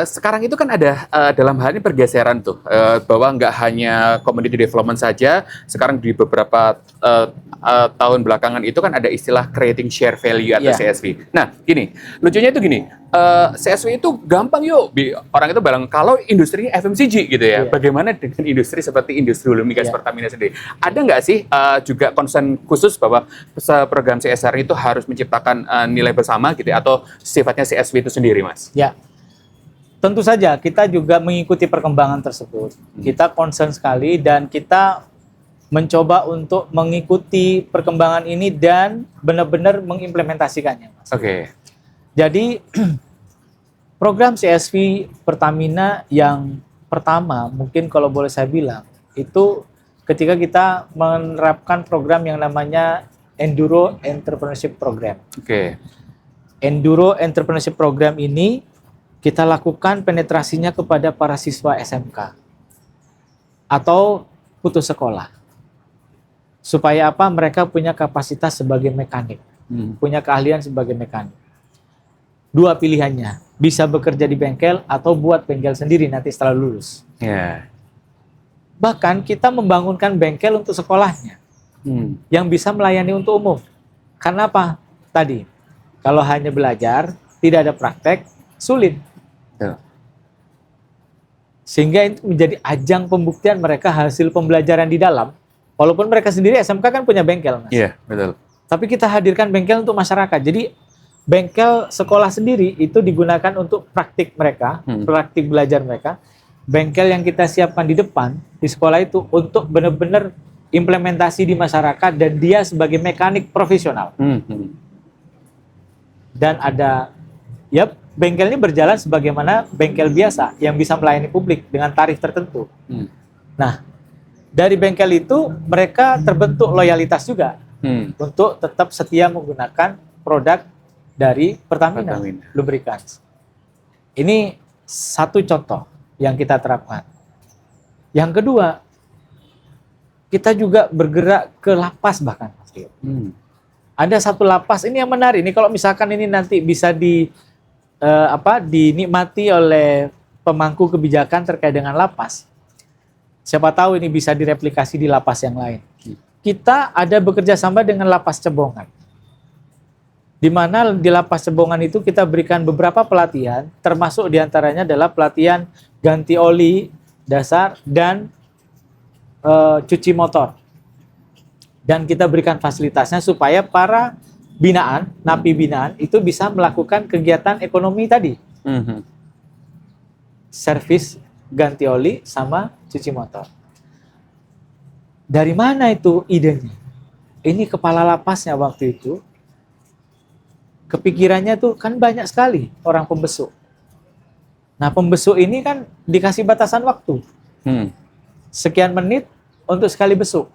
sekarang itu kan ada dalam hal ini pergeseran tuh bahwa nggak hanya community development saja, sekarang di beberapa tahun belakangan itu kan ada istilah creating share value atau CSV. Nah gini, lucunya itu gini, CSV itu gampang yuk, orang itu bilang kalau industri FMCG gitu ya, bagaimana dengan industri seperti industri hulu migas Pertamina sendiri? Ada nggak sih juga concern khusus bahwa program CSR itu harus menciptakan nilai bersama gitu ya, atau sifatnya CSV itu sendiri Mas? Ya. Tentu saja kita juga mengikuti perkembangan tersebut. Kita concern sekali dan kita mencoba untuk mengikuti perkembangan ini dan benar-benar mengimplementasikannya, Mas. Oke. Jadi program CSV Pertamina yang pertama, mungkin kalau boleh saya bilang, itu ketika kita menerapkan program yang namanya Enduro Entrepreneurship Program. Oke. Enduro Entrepreneurship Program ini kita lakukan penetrasinya kepada para siswa SMK atau putus sekolah. Supaya apa? Mereka punya kapasitas sebagai mekanik, punya keahlian sebagai mekanik. Dua pilihannya, bisa bekerja di bengkel atau buat bengkel sendiri nanti setelah lulus. Bahkan kita membangunkan bengkel untuk sekolahnya, yang bisa melayani untuk umum. Karena apa? Tadi, kalau hanya belajar, tidak ada praktek, sulit. Sehingga itu menjadi ajang pembuktian mereka hasil pembelajaran di dalam. Walaupun mereka sendiri SMK kan punya bengkel, Mas. Iya, betul. Tapi kita hadirkan bengkel untuk masyarakat. Jadi bengkel sekolah sendiri itu digunakan untuk praktik mereka, praktik belajar mereka. Bengkel yang kita siapkan di depan di sekolah itu untuk benar-benar implementasi di masyarakat dan dia sebagai mekanik profesional. Dan ada bengkel ini berjalan sebagaimana bengkel biasa yang bisa melayani publik dengan tarif tertentu. Nah, dari bengkel itu mereka terbentuk loyalitas juga untuk tetap setia menggunakan produk dari Pertamina Lubricants. Ini satu contoh yang kita terapkan. Yang kedua, kita juga bergerak ke lapas bahkan. Ada satu lapas ini yang menarik. Ini kalau misalkan ini nanti bisa dinikmati oleh pemangku kebijakan terkait dengan lapas. Siapa tahu ini bisa direplikasi di lapas yang lain. Kita ada bekerja sama dengan lapas Cebongan. Di mana di lapas Cebongan itu kita berikan beberapa pelatihan, termasuk diantaranya adalah pelatihan ganti oli dasar dan cuci motor. Dan kita berikan fasilitasnya supaya para napi binaan itu bisa melakukan kegiatan ekonomi tadi. Servis ganti oli sama cuci motor. Dari mana itu idenya? Ini kepala lapasnya waktu itu kepikirannya tuh kan banyak sekali orang pembesuk. Nah pembesuk ini kan dikasih batasan waktu. Sekian menit untuk sekali besuk.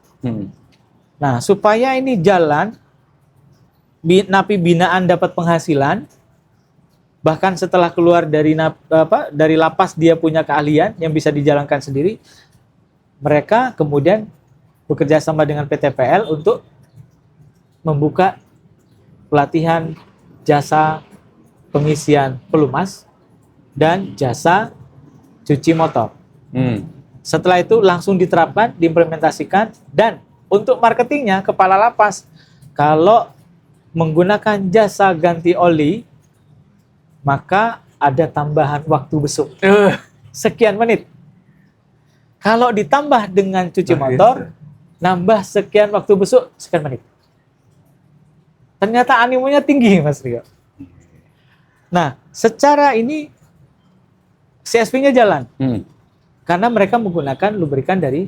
Nah supaya ini jalan, napi binaan dapat penghasilan, bahkan setelah keluar dari lapas dia punya keahlian yang bisa dijalankan sendiri, mereka kemudian bekerja sama dengan PTPL untuk membuka pelatihan jasa pengisian pelumas dan jasa cuci motor. Setelah itu langsung diterapkan, diimplementasikan, dan untuk marketingnya kepala lapas kalau menggunakan jasa ganti oli maka ada tambahan waktu besuk sekian menit. Kalau ditambah dengan cuci motor, nambah sekian waktu busuk, sekian menit. Ternyata animonya tinggi, Mas Rio. Nah, secara ini CSP-nya jalan. Karena mereka menggunakan lubrikan dari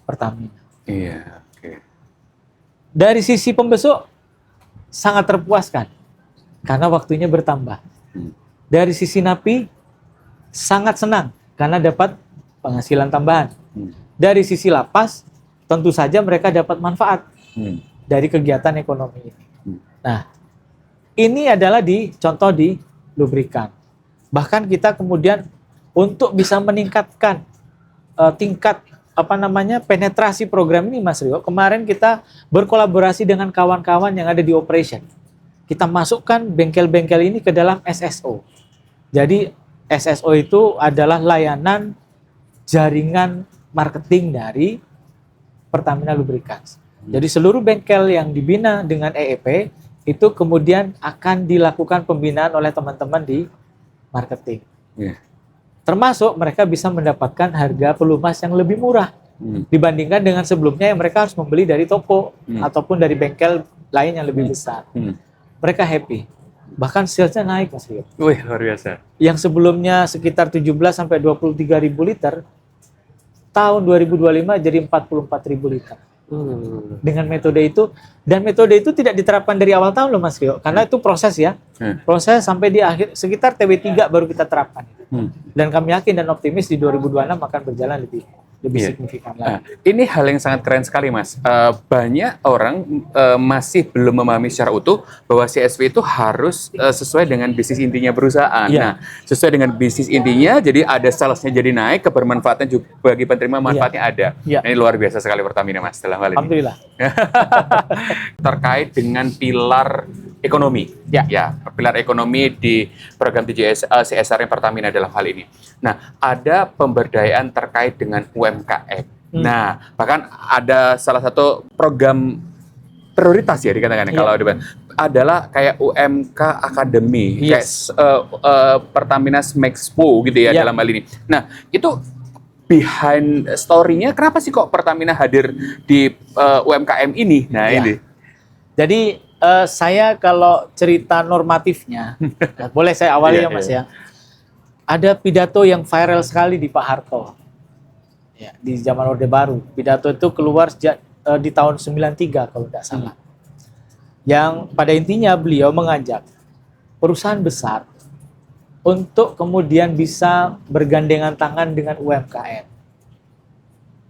Pertamina. Iya, oke. Dari sisi pembesuk, sangat terpuaskan. Karena waktunya bertambah. Dari sisi napi, sangat senang. Karena dapat penghasilan tambahan. Dari sisi lapas, tentu saja mereka dapat manfaat dari kegiatan ekonomi ini. Nah, ini adalah contoh di lubrikan. Bahkan kita kemudian untuk bisa meningkatkan tingkat penetrasi program ini, Mas Rio, kemarin kita berkolaborasi dengan kawan-kawan yang ada di operation. Kita masukkan bengkel-bengkel ini ke dalam SSO. Jadi SSO itu adalah layanan jaringan marketing dari Pertamina Lubricants. Jadi seluruh bengkel yang dibina dengan EEP itu kemudian akan dilakukan pembinaan oleh teman-teman di marketing. Termasuk mereka bisa mendapatkan harga pelumas yang lebih murah dibandingkan dengan sebelumnya yang mereka harus membeli dari toko ataupun dari bengkel lain yang lebih besar. Mereka happy. Bahkan salesnya naik, Mas Rio. Wih, luar biasa. Yang sebelumnya sekitar 17 sampai 23 ribu liter, tahun 2025 jadi 44 ribu liter. Dengan metode itu, dan metode itu tidak diterapkan dari awal tahun loh, Mas Rio, karena itu proses ya. Proses sampai di akhir, sekitar TB3 baru kita terapkan. Dan kami yakin dan optimis di 2026 akan berjalan lebih signifikan lagi. Ini hal yang sangat keren sekali, Mas. Banyak orang masih belum memahami secara utuh bahwa CSP itu harus sesuai dengan bisnis intinya perusahaan. Nah, sesuai dengan bisnis intinya, jadi ada salesnya jadi naik, kebermanfaatan juga bagi penerima manfaatnya ada. Ini luar biasa sekali Pertamina, Mas, dalam hal ini. Alhamdulillah. Terkait dengan pilar ekonomi, pilar ekonomi di program CSR Pertamina dalam hal ini. Nah, ada pemberdayaan terkait dengan UMKM. Nah, bahkan ada salah satu program prioritas ya dikatakan kalau adalah kayak UMK Academy, kayak Pertamina Smexpo gitu ya dalam hal ini. Nah, itu behind story-nya kenapa sih kok Pertamina hadir di UMKM ini? Nah, ini. Jadi saya kalau cerita normatifnya, boleh saya awali ya Mas ya. Ada pidato yang viral sekali di Pak Harto, ya, di zaman Orde Baru. Pidato itu keluar sejak di tahun 93 kalau tidak salah. Yang pada intinya beliau mengajak perusahaan besar untuk kemudian bisa bergandengan tangan dengan UMKM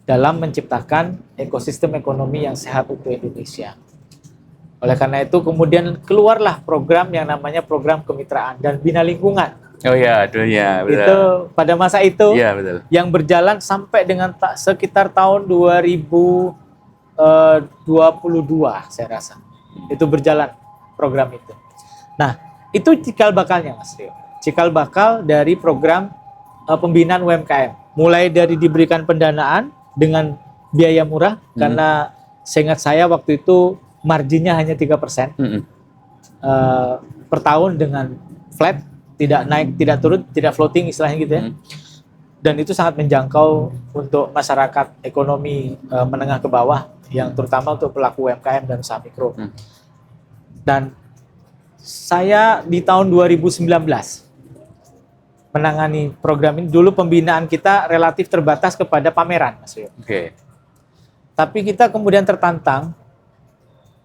dalam menciptakan ekosistem ekonomi yang sehat untuk Indonesia. Oleh karena itu kemudian keluarlah program yang namanya program kemitraan dan bina lingkungan. Oh ya, betul. Itu pada masa itu betul. Yang berjalan sampai dengan sekitar tahun 2022 saya rasa. Itu berjalan program itu. Nah, itu cikal bakalnya Mas Rio. Cikal bakal dari program pembinaan UMKM. Mulai dari diberikan pendanaan dengan biaya murah karena seingat saya waktu itu marginnya hanya 3% per tahun dengan flat, tidak naik, tidak turun, tidak floating istilahnya gitu ya. Dan itu sangat menjangkau untuk masyarakat ekonomi menengah ke bawah, yang terutama untuk pelaku UMKM dan usaha mikro. Dan saya di tahun 2019 menangani program ini. Dulu pembinaan kita relatif terbatas kepada pameran, Mas Rio. Tapi kita kemudian tertantang.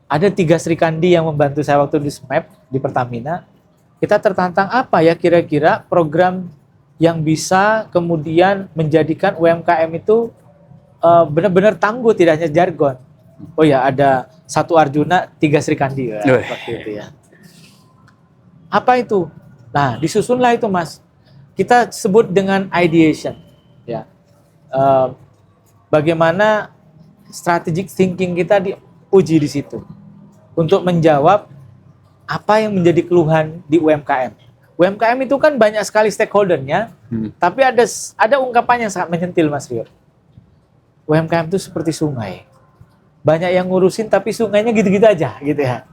Ada 3 Srikandi yang membantu saya waktu di SMAP di Pertamina. Kita tertantang apa ya kira-kira program yang bisa kemudian menjadikan UMKM itu benar-benar tangguh, tidak hanya jargon. Oh ya, ada 1 Arjuna, 3 Srikandi waktu itu ya. Apa itu? Nah, disusunlah itu Mas. Kita sebut dengan ideation. Ya, bagaimana strategic thinking kita diuji di situ untuk menjawab apa yang menjadi keluhan di UMKM. UMKM itu kan banyak sekali stakeholdernya, tapi ada ungkapan yang sangat menyentil Mas Rio. UMKM itu seperti sungai. Banyak yang ngurusin tapi sungainya gitu-gitu aja gitu ya.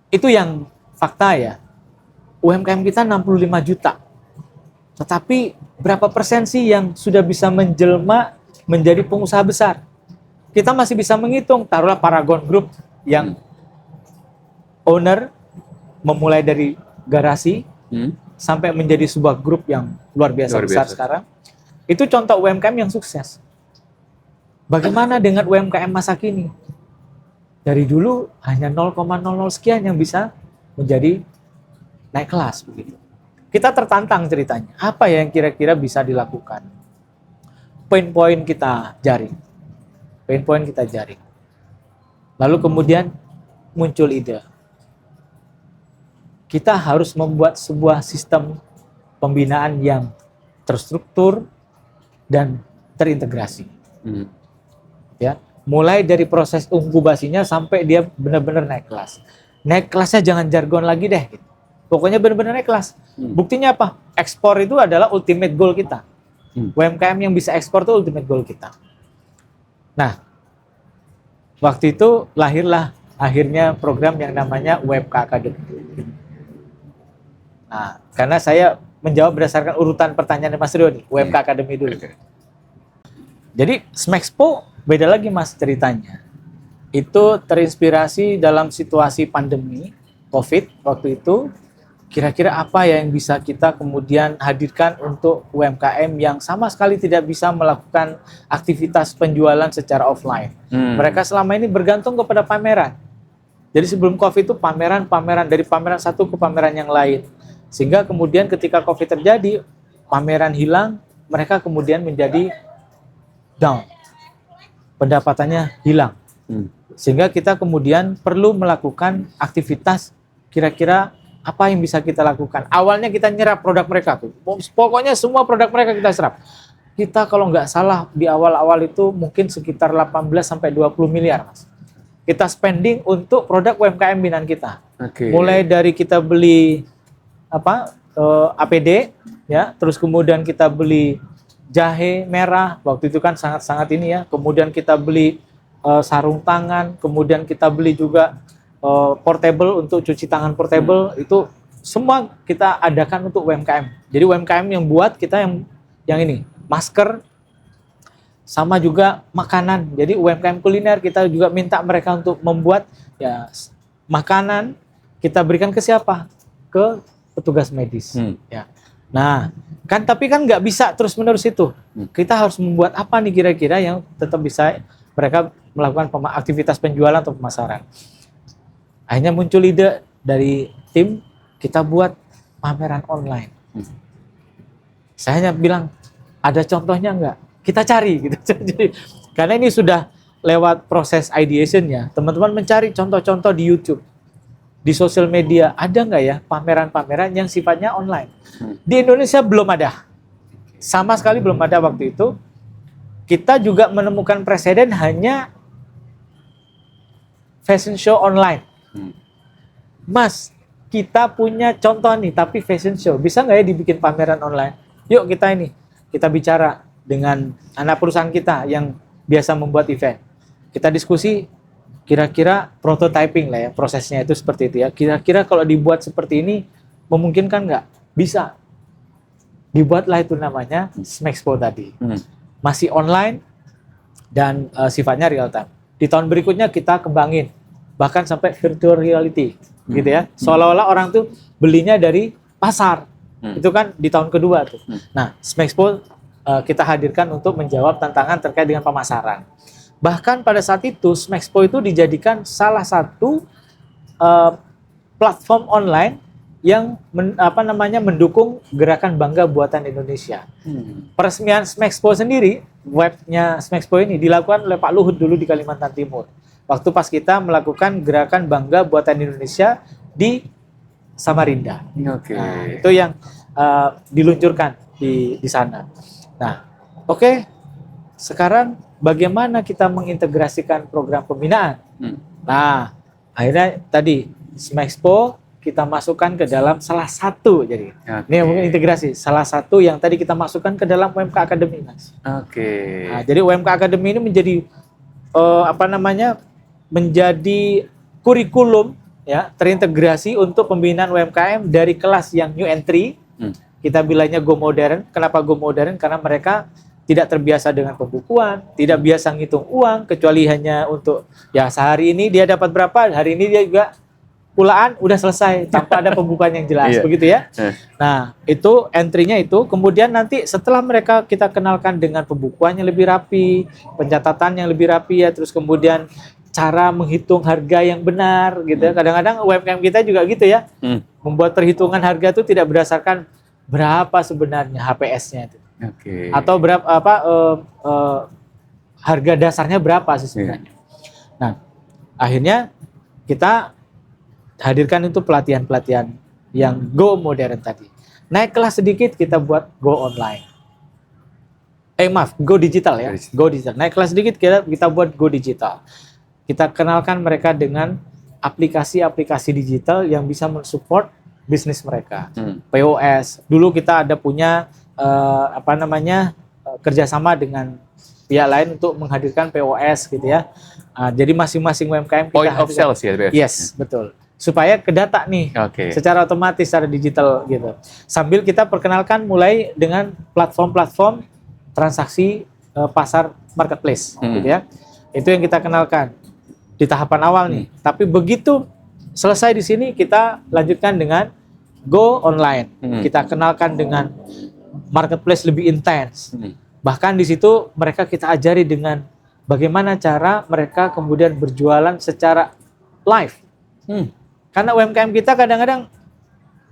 Itu yang fakta ya. UMKM kita 65 juta. Tetapi berapa persen sih yang sudah bisa menjelma menjadi pengusaha besar? Kita masih bisa menghitung, taruhlah Paragon Group yang owner memulai dari garasi sampai menjadi sebuah grup yang luar biasa besar sekarang. Itu contoh UMKM yang sukses. Bagaimana dengan UMKM masa kini? Dari dulu hanya 0,00 sekian yang bisa menjadi naik kelas begitu. Kita tertantang ceritanya. Apa yang kira-kira bisa dilakukan? Poin-poin kita jaring. Lalu kemudian muncul ide. Kita harus membuat sebuah sistem pembinaan yang terstruktur dan terintegrasi. Ya, mulai dari proses inkubasinya sampai dia benar-benar naik kelas. Naik kelasnya jangan jargon lagi deh. Pokoknya benar-benar naik kelas. Buktinya apa? Ekspor itu adalah ultimate goal kita. UMKM yang bisa ekspor itu ultimate goal kita. Nah, waktu itu lahirlah akhirnya program yang namanya UMK Academy. Nah, karena saya menjawab berdasarkan urutan pertanyaan Mas Rio nih, UMK Academy dulu. Jadi Smexpo beda lagi Mas ceritanya. Itu terinspirasi dalam situasi pandemi COVID waktu itu. Kira-kira apa yang bisa kita kemudian hadirkan untuk UMKM yang sama sekali tidak bisa melakukan aktivitas penjualan secara offline. Mereka selama ini bergantung kepada pameran. Jadi sebelum COVID itu pameran dari pameran satu ke pameran yang lain. Sehingga kemudian ketika COVID terjadi, pameran hilang, mereka kemudian menjadi down. Pendapatannya hilang. Sehingga kita kemudian perlu melakukan aktivitas kira-kira apa yang bisa kita lakukan. Awalnya kita nyerap produk mereka tuh. Pokoknya semua produk mereka kita serap. Kita kalau nggak salah di awal-awal itu mungkin sekitar 18 sampai 20 miliar, Mas. Kita spending untuk produk UMKM binaan kita. Mulai dari kita beli APD ya, terus kemudian kita beli jahe merah, waktu itu kan sangat-sangat ini ya. Kemudian kita beli sarung tangan, kemudian kita beli juga portable untuk cuci tangan portable. Itu semua kita adakan untuk UMKM. Jadi UMKM yang buat, kita yang ini masker sama juga makanan. Jadi UMKM kuliner kita juga minta mereka untuk membuat ya makanan, kita berikan ke siapa? Ke petugas medis. Ya. Nah, tapi kan nggak bisa terus-menerus itu. Kita harus membuat apa nih kira-kira yang tetap bisa mereka melakukan aktivitas penjualan atau pemasaran. Akhirnya muncul ide dari tim, kita buat pameran online. Saya hanya bilang, ada contohnya nggak? Kita cari gitu. Jadi, karena ini sudah lewat proses ideation-nya, teman-teman mencari contoh-contoh di YouTube, di sosial media, ada nggak ya pameran-pameran yang sifatnya online? Di Indonesia belum ada. Sama sekali belum ada waktu itu. Kita juga menemukan preseden hanya fashion show online. Mas, kita punya contoh nih, tapi fashion show. Bisa nggak ya dibikin pameran online? Yuk kita bicara dengan anak perusahaan kita yang biasa membuat event. Kita diskusi, kira-kira prototyping lah ya, prosesnya itu seperti itu ya. Kira-kira kalau dibuat seperti ini, memungkinkan nggak? Bisa. Dibuatlah itu namanya Smexpo tadi. Masih online dan sifatnya real time. Di tahun berikutnya kita kembangin. Bahkan sampai virtual reality gitu ya, seolah-olah orang tuh belinya dari pasar. Itu kan di tahun kedua tuh. Nah, Smexpo kita hadirkan untuk menjawab tantangan terkait dengan pemasaran. Bahkan pada saat itu Smexpo itu dijadikan salah satu platform online yang mendukung gerakan Bangga Buatan Indonesia. Peresmian Smexpo sendiri, webnya Smexpo ini dilakukan oleh Pak Luhut dulu di Kalimantan Timur. Waktu pas kita melakukan gerakan Bangga Buatan Indonesia di Samarinda. Nah, itu yang diluncurkan di sana. Nah, sekarang bagaimana kita mengintegrasikan program pembinaan? Nah, akhirnya tadi Smexpo kita masukkan ke dalam salah satu, jadi ini mungkin integrasi salah satu yang tadi kita masukkan ke dalam UMK Academy, Mas. Nah, jadi UMK Academy ini menjadi menjadi kurikulum ya terintegrasi untuk pembinaan UMKM dari kelas yang new entry kita bilangnya go modern. Kenapa go modern? Karena mereka tidak terbiasa dengan pembukuan, tidak biasa ngitung uang, kecuali hanya untuk ya sehari ini dia dapat berapa, hari ini dia juga pulaan udah selesai tanpa ada pembukuan yang jelas, begitu ya. Nah, itu entry-nya itu. Kemudian nanti setelah mereka kita kenalkan dengan pembukuannya lebih rapi, pencatatan yang lebih rapi ya, terus kemudian cara menghitung harga yang benar gitu. Kadang-kadang UMKM kita juga gitu ya. Membuat perhitungan harga itu tidak berdasarkan berapa sebenarnya HPS-nya itu. Atau berapa harga dasarnya berapa sih sebenarnya. Nah, akhirnya kita hadirkan itu pelatihan-pelatihan yang go modern tadi. Naik kelas sedikit kita buat go online. Go digital ya. Go digital. Naik kelas sedikit kita buat go digital. Kita kenalkan mereka dengan aplikasi-aplikasi digital yang bisa mensupport bisnis mereka. POS. Dulu kita ada punya kerjasama dengan pihak lain untuk menghadirkan POS gitu ya. Jadi masing-masing UMKM kita point of sales ya. Yes, betul. Supaya ke data nih, secara otomatis, secara digital gitu. Sambil kita perkenalkan mulai dengan platform-platform transaksi pasar marketplace, gitu ya. Itu yang kita kenalkan di tahapan awal nih. Tapi begitu selesai di sini kita lanjutkan dengan go online. Kita kenalkan dengan marketplace lebih intens. Bahkan di situ mereka kita ajari dengan bagaimana cara mereka kemudian berjualan secara live. Karena UMKM kita kadang-kadang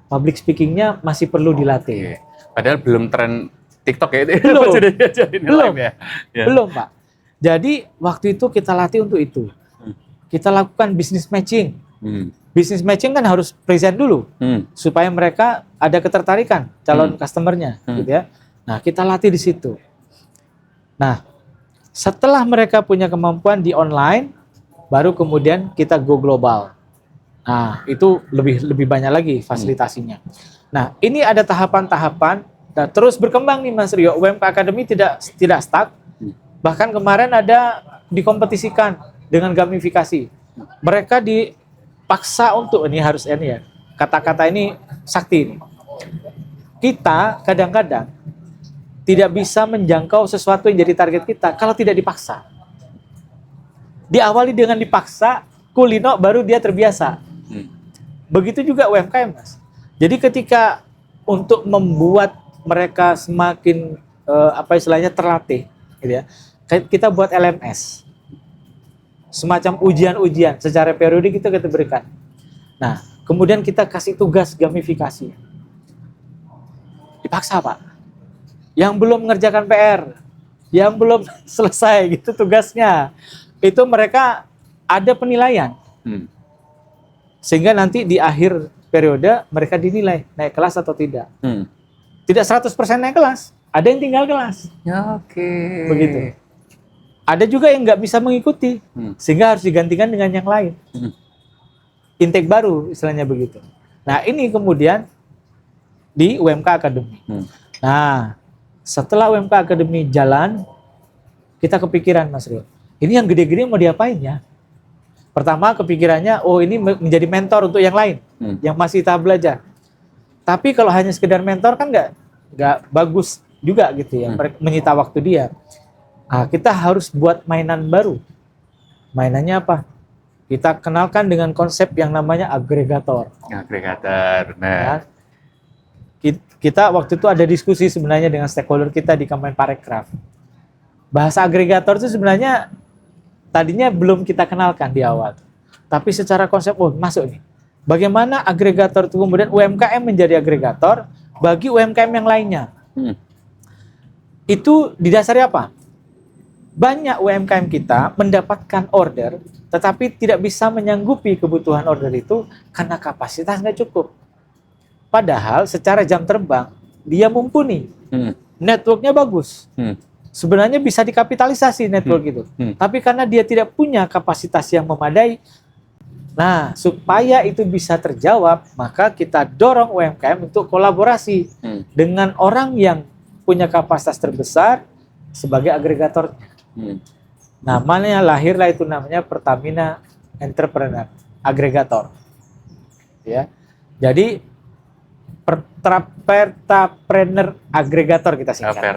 public speaking-nya masih perlu dilatih. Padahal belum tren TikTok ya. Belum, Pak. Jadi waktu itu kita latih untuk itu. Kita lakukan business matching. Business matching kan harus present dulu supaya mereka ada ketertarikan calon customernya, gitu ya. Nah, kita latih di situ. Nah, setelah mereka punya kemampuan di online, baru kemudian kita go global. Nah, itu lebih banyak lagi fasilitasinya. Nah, ini ada tahapan-tahapan dan terus berkembang nih Mas Rio. UMK Academy tidak stuck. Bahkan kemarin ada dikompetisikan dengan gamifikasi. Mereka dipaksa untuk ini harus ini ya. Kata-kata ini sakti ini. Kita kadang-kadang tidak bisa menjangkau sesuatu yang jadi target kita kalau tidak dipaksa. Diawali dengan dipaksa, kulino baru dia terbiasa. Begitu juga UMKM, Mas. Jadi ketika untuk membuat mereka semakin terlatih, gitu ya, kita buat LMS, semacam ujian-ujian secara periodik kita berikan. Nah, kemudian kita kasih tugas gamifikasi. Dipaksa, Pak. Yang belum mengerjakan PR, yang belum selesai gitu tugasnya, itu mereka ada penilaian. Sehingga nanti di akhir periode mereka dinilai naik kelas atau tidak. Tidak 100% naik kelas, ada yang tinggal kelas. Begitu. Ada juga yang nggak bisa mengikuti, sehingga harus digantikan dengan yang lain. Intake baru, istilahnya begitu. Nah, ini kemudian di UMK Academy. Nah, setelah UMK Academy jalan, kita kepikiran, Mas Rio, ini yang gede-gede mau diapain ya? Pertama kepikirannya, oh ini menjadi mentor untuk yang lain, yang masih tahap belajar. Tapi kalau hanya sekedar mentor kan nggak bagus juga gitu ya, menyita waktu dia. Nah, kita harus buat mainan baru. Mainannya apa? Kita kenalkan dengan konsep yang namanya agregator. Nah. Kita waktu itu ada diskusi sebenarnya dengan stakeholder kita di Kemenparekraf. Bahasa agregator itu sebenarnya tadinya belum kita kenalkan di awal. Tapi secara konsep, masuk nih. Bagaimana agregator itu kemudian UMKM menjadi agregator bagi UMKM yang lainnya. Itu didasari apa? Banyak UMKM kita mendapatkan order, tetapi tidak bisa menyanggupi kebutuhan order itu karena kapasitas nggak cukup. Padahal secara jam terbang, dia mumpuni. Networknya bagus. Sebenarnya bisa dikapitalisasi network itu. Tapi karena dia tidak punya kapasitas yang memadai, nah supaya itu bisa terjawab, maka kita dorong UMKM untuk kolaborasi dengan orang yang punya kapasitas terbesar sebagai agregatornya. Namanya lahirlah itu namanya Pertamina Entrepreneur Agregator. Ya. Jadi Pertapreneur Aggregator kita singkat.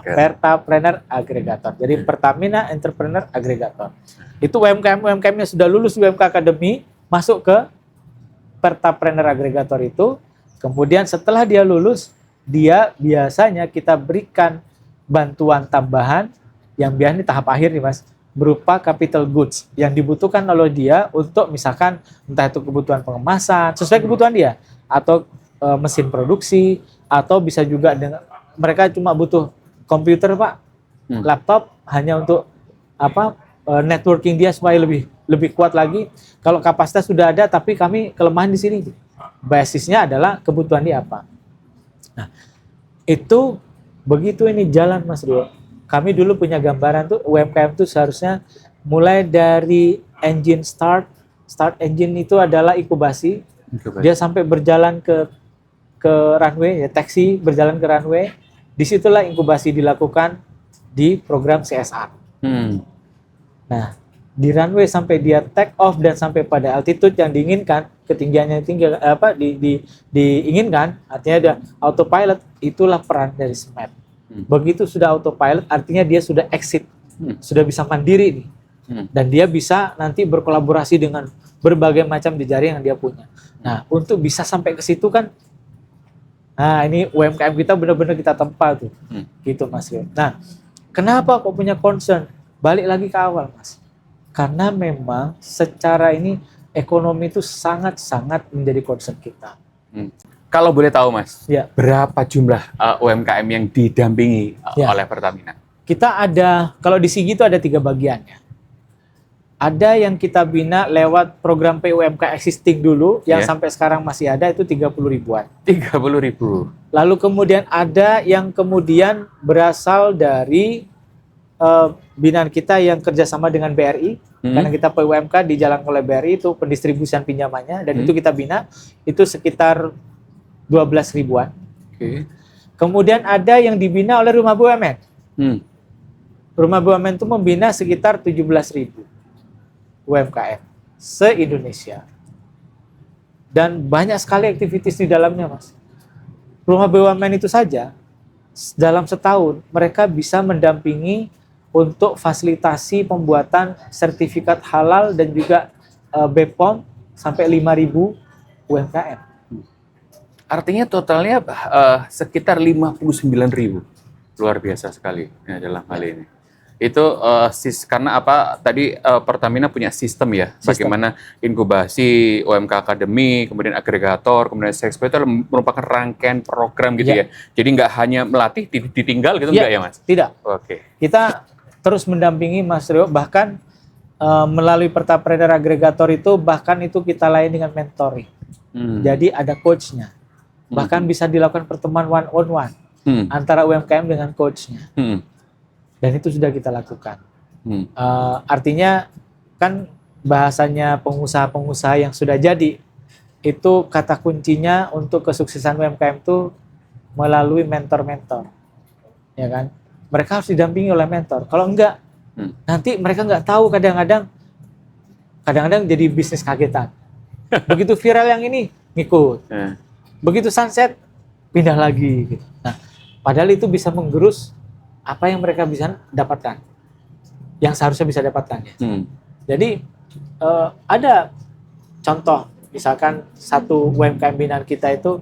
Pertapreneur Aggregator. Jadi Pertamina Entrepreneur Aggregator. Itu UMKM yang sudah lulus UMK Academy masuk ke Pertapreneur Aggregator itu. Kemudian setelah dia lulus, dia biasanya kita berikan bantuan tambahan yang biasanya tahap akhir nih Mas, berupa capital goods yang dibutuhkan oleh dia untuk misalkan entah itu kebutuhan pengemasan sesuai kebutuhan dia, atau mesin produksi, atau bisa juga dengan mereka cuma butuh komputer Pak, laptop hanya untuk networking dia supaya lebih kuat lagi. Kalau kapasitas sudah ada tapi kami kelemahan di sini. Basisnya adalah kebutuhan dia apa. Nah, itu begitu ini jalan Mas Rio. Kami dulu punya gambaran tuh UMKM tuh seharusnya mulai dari engine start engine itu adalah inkubasi. Dia sampai berjalan ke runway, ya taxi berjalan ke runway, disitulah inkubasi dilakukan di program CSR. Nah, di runway sampai dia take off dan sampai pada altitude yang diinginkan, ketinggiannya tinggi diinginkan, artinya ada autopilot, itulah peran dari SMAP. Begitu sudah autopilot, artinya dia sudah exit, sudah bisa mandiri nih, dan dia bisa nanti berkolaborasi dengan berbagai macam jejaring yang dia punya. Nah, untuk bisa sampai ke situ kan, nah ini UMKM kita benar-benar kita tempa tuh, gitu Mas Rio. Nah, kenapa kok punya concern? Balik lagi ke awal Mas, karena memang secara ini ekonomi itu sangat-sangat menjadi concern kita. Kalau boleh tahu Mas, ya, berapa jumlah UMKM yang didampingi oleh Pertamina? Kita ada, kalau di Sigi itu ada 3 bagian ya. Ada yang kita bina lewat program PUMK existing dulu, yang sampai sekarang masih ada, itu 30 ribuan. 30 ribu. Lalu kemudian ada yang kemudian berasal dari binaan kita yang kerjasama dengan BRI, karena kita PUMK dijalankan oleh BRI, itu pendistribusian pinjamannya, dan itu kita bina, itu sekitar 12 ribuan. Kemudian ada yang dibina oleh Rumah BUMN. Rumah BUMN itu membina sekitar 17 ribu UMKM se-Indonesia. Dan banyak sekali aktivitas di dalamnya, Mas. Rumah BUMN itu saja, dalam setahun, mereka bisa mendampingi untuk fasilitasi pembuatan sertifikat halal dan juga BPOM sampai 5.000 UMKM. Artinya totalnya sekitar 59.000. Luar biasa sekali ya, dalam hal ini. Itu karena apa tadi Pertamina punya sistem ya, bagaimana inkubasi UMK Academy, kemudian agregator, kemudian Sexpo itu merupakan rangkaian program gitu ya. Jadi nggak hanya melatih ditinggal gitu, enggak ya Mas? Tidak. Kita terus mendampingi Mas Rio, bahkan melalui Pertapreneur Aggregator itu bahkan itu kita layani dengan mentoring. Jadi ada coachnya. Bahkan bisa dilakukan pertemuan one on one antara UMKM dengan coachnya. Dan itu sudah kita lakukan. Artinya kan bahasanya pengusaha-pengusaha yang sudah jadi, itu kata kuncinya untuk kesuksesan UMKM itu melalui mentor-mentor, ya kan? Mereka harus didampingi oleh mentor. Kalau enggak, nanti mereka nggak tahu, kadang-kadang jadi bisnis kagetan. Begitu viral yang ini, ngikut. Begitu sunset, pindah lagi. Gitu. Nah, padahal itu bisa menggerus apa yang mereka bisa dapatkan, yang seharusnya bisa dapatkan. Ya. Jadi ada contoh, misalkan satu UMKM binaan kita itu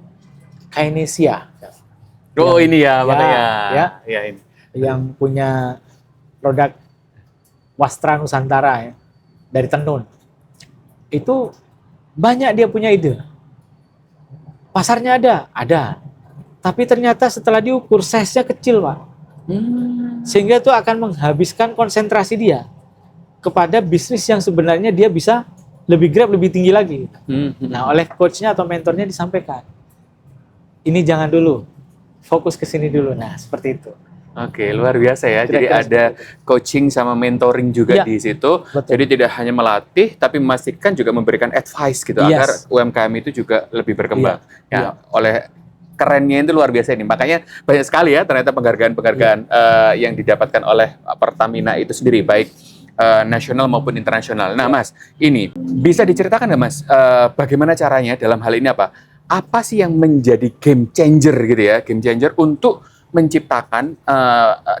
Kinesia. Ini ya, makanya. Ya, ini. Yang punya produk Wastra Nusantara ya, dari tenun. Itu banyak dia punya ide. Pasarnya ada. Tapi ternyata setelah diukur size-nya kecil, Pak. Sehingga itu akan menghabiskan konsentrasi dia kepada bisnis yang sebenarnya dia bisa lebih grab, lebih tinggi lagi. Nah, oleh coachnya atau mentornya disampaikan, ini jangan dulu, fokus ke sini dulu. Nah, seperti itu. Oke, luar biasa ya. Jadi ada coaching sama mentoring juga di situ. Betul. Jadi tidak hanya melatih, tapi memastikan juga memberikan advice gitu agar UMKM itu juga lebih berkembang. Oleh kerennya itu luar biasa ini. Makanya banyak sekali ya ternyata penghargaan-penghargaan yang didapatkan oleh Pertamina itu sendiri, baik nasional maupun internasional. Nah, Mas, ini bisa diceritakan nggak, Mas, bagaimana caranya dalam hal ini apa? apa sih yang menjadi game changer gitu ya, game changer untuk menciptakan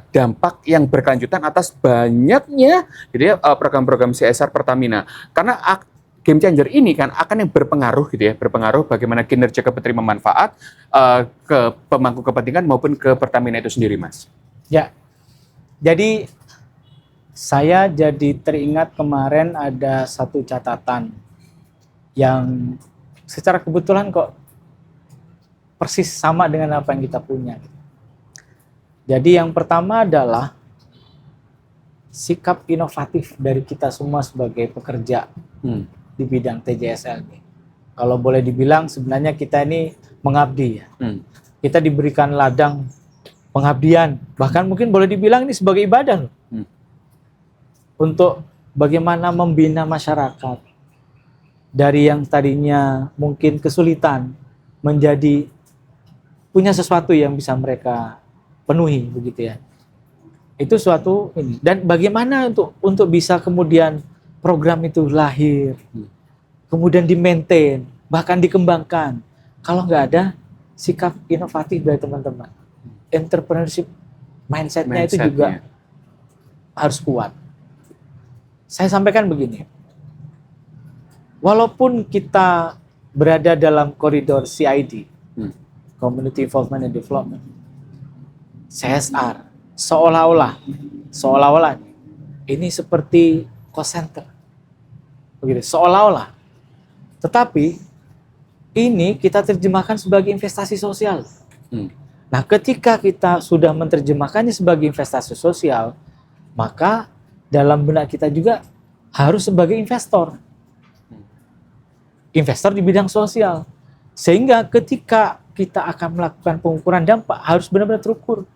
dampak yang berkelanjutan atas banyaknya gitu ya, program-program CSR Pertamina. Karena game changer ini kan akan yang berpengaruh gitu ya, berpengaruh bagaimana kinerja ke penerima manfaat, ke pemangku kepentingan maupun ke Pertamina itu sendiri, Mas. Ya, jadi saya jadi teringat kemarin ada satu catatan yang secara kebetulan kok persis sama dengan apa yang kita punya. Jadi yang pertama adalah sikap inovatif dari kita semua sebagai pekerja di bidang TJSL ini. Kalau boleh dibilang sebenarnya kita ini mengabdi ya. Kita diberikan ladang pengabdian, bahkan mungkin boleh dibilang ini sebagai ibadah loh. Untuk bagaimana membina masyarakat dari yang tadinya mungkin kesulitan menjadi punya sesuatu yang bisa mereka penuhi begitu ya. Itu suatu ini. Dan bagaimana untuk bisa kemudian program itu lahir, kemudian di-maintain, bahkan dikembangkan. Kalau nggak ada sikap inovatif dari teman-teman, entrepreneurship mindset-nya itu juga harus kuat. Saya sampaikan begini, walaupun kita berada dalam koridor CID, Community Involvement and Development, CSR, seolah-olah ini seperti cost center, begitu, seolah-olah. Tetapi ini kita terjemahkan sebagai investasi sosial. Nah, ketika kita sudah menerjemahkannya sebagai investasi sosial, maka dalam benak kita juga harus sebagai investor. Investor di bidang sosial. Sehingga ketika kita akan melakukan pengukuran dampak harus benar-benar terukur.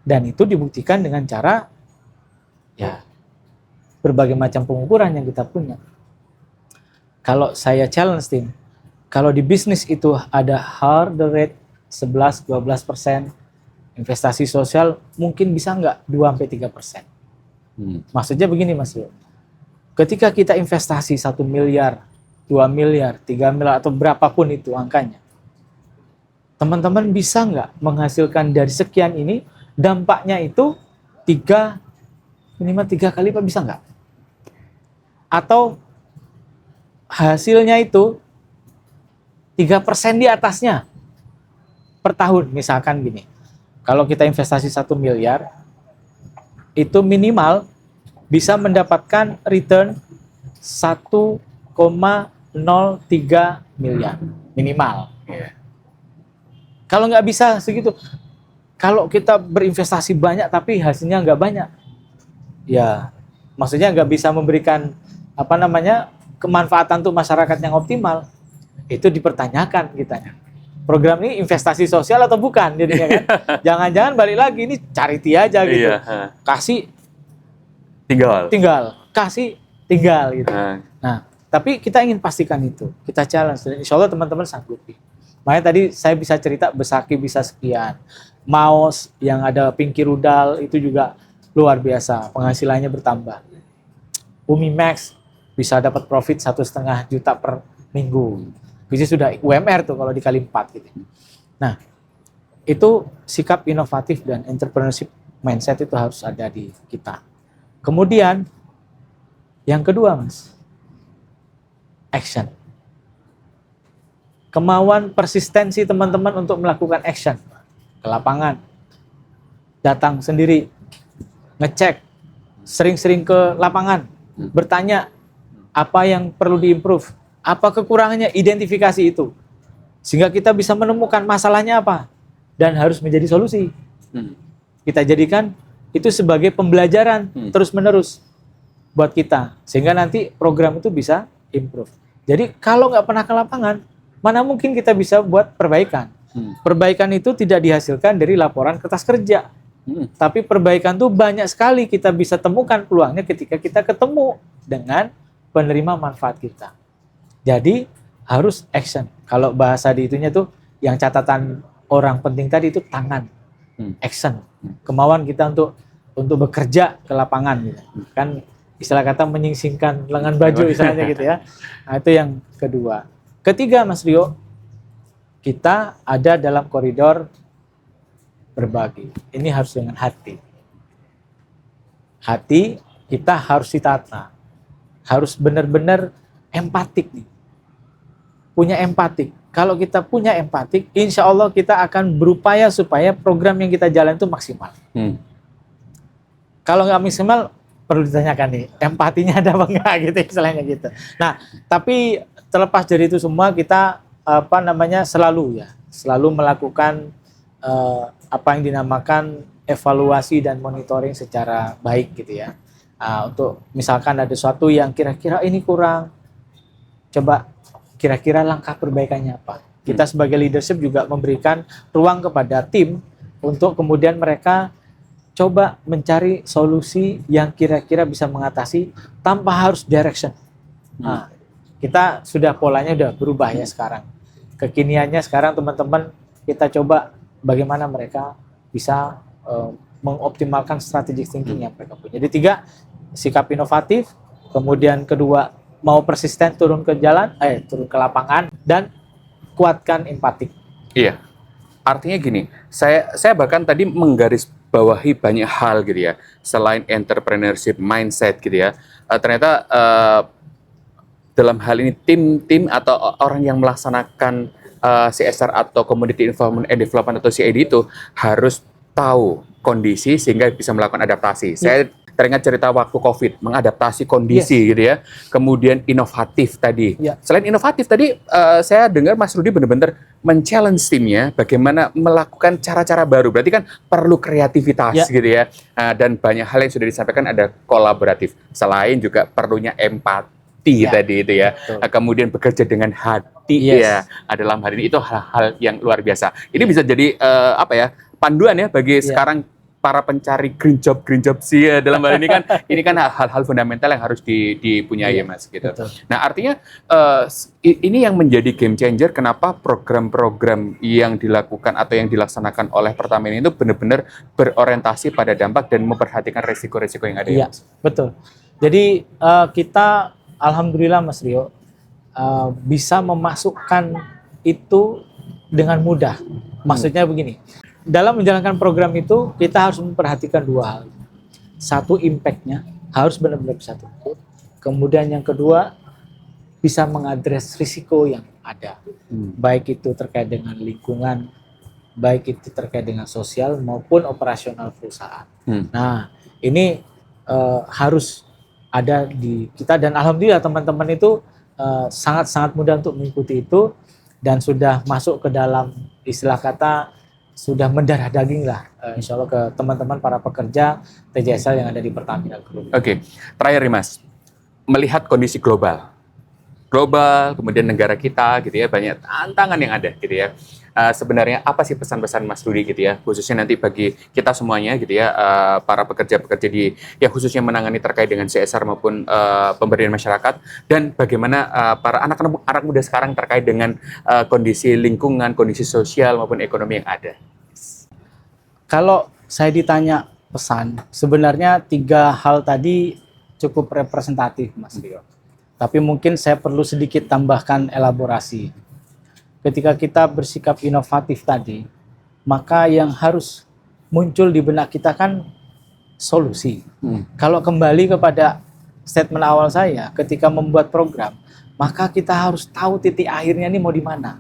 Dan itu dibuktikan dengan cara ya berbagai macam pengukuran yang kita punya. Kalau saya challenge tim, kalau di bisnis itu ada hurdle rate 11-12%, investasi sosial mungkin bisa nggak 2-3%. Maksudnya begini Mas Yo, ketika kita investasi 1 miliar, 2 miliar, 3 miliar atau berapapun itu angkanya, teman-teman bisa nggak menghasilkan dari sekian ini dampaknya itu minimal 3 kali Pak, bisa nggak? Atau hasilnya itu 3% di atasnya per tahun, misalkan gini. Kalau kita investasi 1 miliar, itu minimal bisa mendapatkan return 1,03 miliar minimal. Kalau nggak bisa segitu, kalau kita berinvestasi banyak tapi hasilnya nggak banyak, ya maksudnya nggak bisa memberikan kemanfaatan untuk masyarakat yang optimal, itu dipertanyakan kitanya. Program ini investasi sosial atau bukan jadinya kan? Jangan-jangan balik lagi ini charity aja gitu. Kasih tinggal, kasih tinggal gitu. Nah, tapi kita ingin pastikan itu, kita challenge. Insya Allah teman-teman sanggupi. Makanya tadi saya bisa cerita Besaki bisa sekian, Maos yang ada Pinky Rudal itu juga luar biasa, penghasilannya bertambah. Umi Max bisa dapat profit 1,5 juta per minggu. Bisa sudah UMR tuh kalau dikali 4 gitu. Nah, itu sikap inovatif dan entrepreneurship mindset itu harus ada di kita. Kemudian yang kedua Mas, action. Kemauan persistensi teman-teman untuk melakukan action ke lapangan. Datang sendiri, ngecek, sering-sering ke lapangan, bertanya apa yang perlu diimprove, apa kekurangannya, identifikasi itu. Sehingga kita bisa menemukan masalahnya apa dan harus menjadi solusi. Kita jadikan itu sebagai pembelajaran terus-menerus buat kita. Sehingga nanti program itu bisa improve. Jadi kalau nggak pernah ke lapangan, mana mungkin kita bisa buat perbaikan. Perbaikan itu tidak dihasilkan dari laporan kertas kerja. Tapi perbaikan itu banyak sekali kita bisa temukan peluangnya ketika kita ketemu dengan penerima manfaat kita. Jadi harus action. Kalau bahasa di itunya tuh yang catatan orang penting tadi itu tangan, action, kemauan kita untuk bekerja ke lapangan gitu. Kan istilah kata menyingsingkan lengan baju istilahnya gitu ya. Nah itu yang kedua. Ketiga Mas Rio, kita ada dalam koridor berbagi. Ini harus dengan hati. Hati kita harus ditata. Harus benar-benar empatik nih. Punya empatik. Kalau kita punya empatik, insya Allah kita akan berupaya supaya program yang kita jalan itu maksimal. Kalau nggak maksimal, perlu ditanyakan nih, empatinya ada apa enggak gitu, istilahnya gitu. Nah, tapi terlepas dari itu semua, kita selalu melakukan apa yang dinamakan evaluasi dan monitoring secara baik gitu ya. Untuk misalkan ada sesuatu yang kira-kira ini kurang, coba kira-kira langkah perbaikannya apa. Kita sebagai leadership juga memberikan ruang kepada tim untuk kemudian mereka coba mencari solusi yang kira-kira bisa mengatasi tanpa harus direction. Nah, kita sudah polanya udah berubah ya sekarang. Kekiniannya sekarang teman-teman kita coba bagaimana mereka bisa mengoptimalkan strategic thinking yang mereka punya. Jadi 3, sikap inovatif, kemudian kedua mau persisten turun ke lapangan, dan kuatkan empatik. Iya. Artinya gini, saya bahkan tadi menggarisbawahi banyak hal gitu ya, selain entrepreneurship mindset gitu ya. Ternyata dalam hal ini tim atau orang yang melaksanakan CSR atau Community Involvement and Development atau CID itu harus tahu kondisi sehingga bisa melakukan adaptasi. Saya teringat cerita waktu COVID, mengadaptasi kondisi gitu ya. Kemudian inovatif tadi. Selain inovatif tadi, saya dengar Mas Rudi benar-benar men-challenge timnya bagaimana melakukan cara-cara baru. Berarti kan perlu kreativitas gitu ya. Dan banyak hal yang sudah disampaikan ada kolaboratif. Selain juga perlunya empati tadi itu ya. Kemudian bekerja dengan hati ya. Dalam hal ini itu hal-hal yang luar biasa. Ini bisa jadi panduan ya bagi sekarang para pencari green job sih ya, dalam hal ini kan hal-hal fundamental yang harus dipunyai ya Mas gitu. Betul. Nah artinya ini yang menjadi game changer kenapa program-program yang dilakukan atau yang dilaksanakan oleh Pertamina itu benar-benar berorientasi pada dampak dan memperhatikan resiko-resiko yang ada ya Mas. Betul. Jadi kita alhamdulillah Mas Rio bisa memasukkan itu dengan mudah. Maksudnya begini. Dalam menjalankan program itu, kita harus memperhatikan 2 hal. 1, impact-nya harus benar-benar bisa terukur. Kemudian yang kedua, bisa mengadres risiko yang ada. Baik itu terkait dengan lingkungan, baik itu terkait dengan sosial maupun operasional perusahaan. Nah, ini harus ada di kita, dan alhamdulillah teman-teman itu sangat-sangat mudah untuk mengikuti itu dan sudah masuk ke dalam istilah kata sudah mendarah daging lah, insya Allah ke teman-teman para pekerja TJSL yang ada di Pertamina Group. Oke, terakhir nih Mas, melihat kondisi global, kemudian negara kita gitu ya, banyak tantangan yang ada gitu ya. Sebenarnya apa sih pesan-pesan Mas Rudi gitu ya, khususnya nanti bagi kita semuanya gitu ya, para pekerja-pekerja yang khususnya menangani terkait dengan CSR maupun pemberdayaan masyarakat, dan bagaimana para anak muda sekarang terkait dengan kondisi lingkungan, kondisi sosial maupun ekonomi yang ada. Kalau saya ditanya pesan, sebenarnya 3 hal tadi cukup representatif Mas Rio. Tapi mungkin saya perlu sedikit tambahkan elaborasi. Ketika kita bersikap inovatif tadi, maka yang harus muncul di benak kita kan solusi. Kalau kembali kepada statement awal saya, ketika membuat program, maka kita harus tahu titik akhirnya ini mau di mana.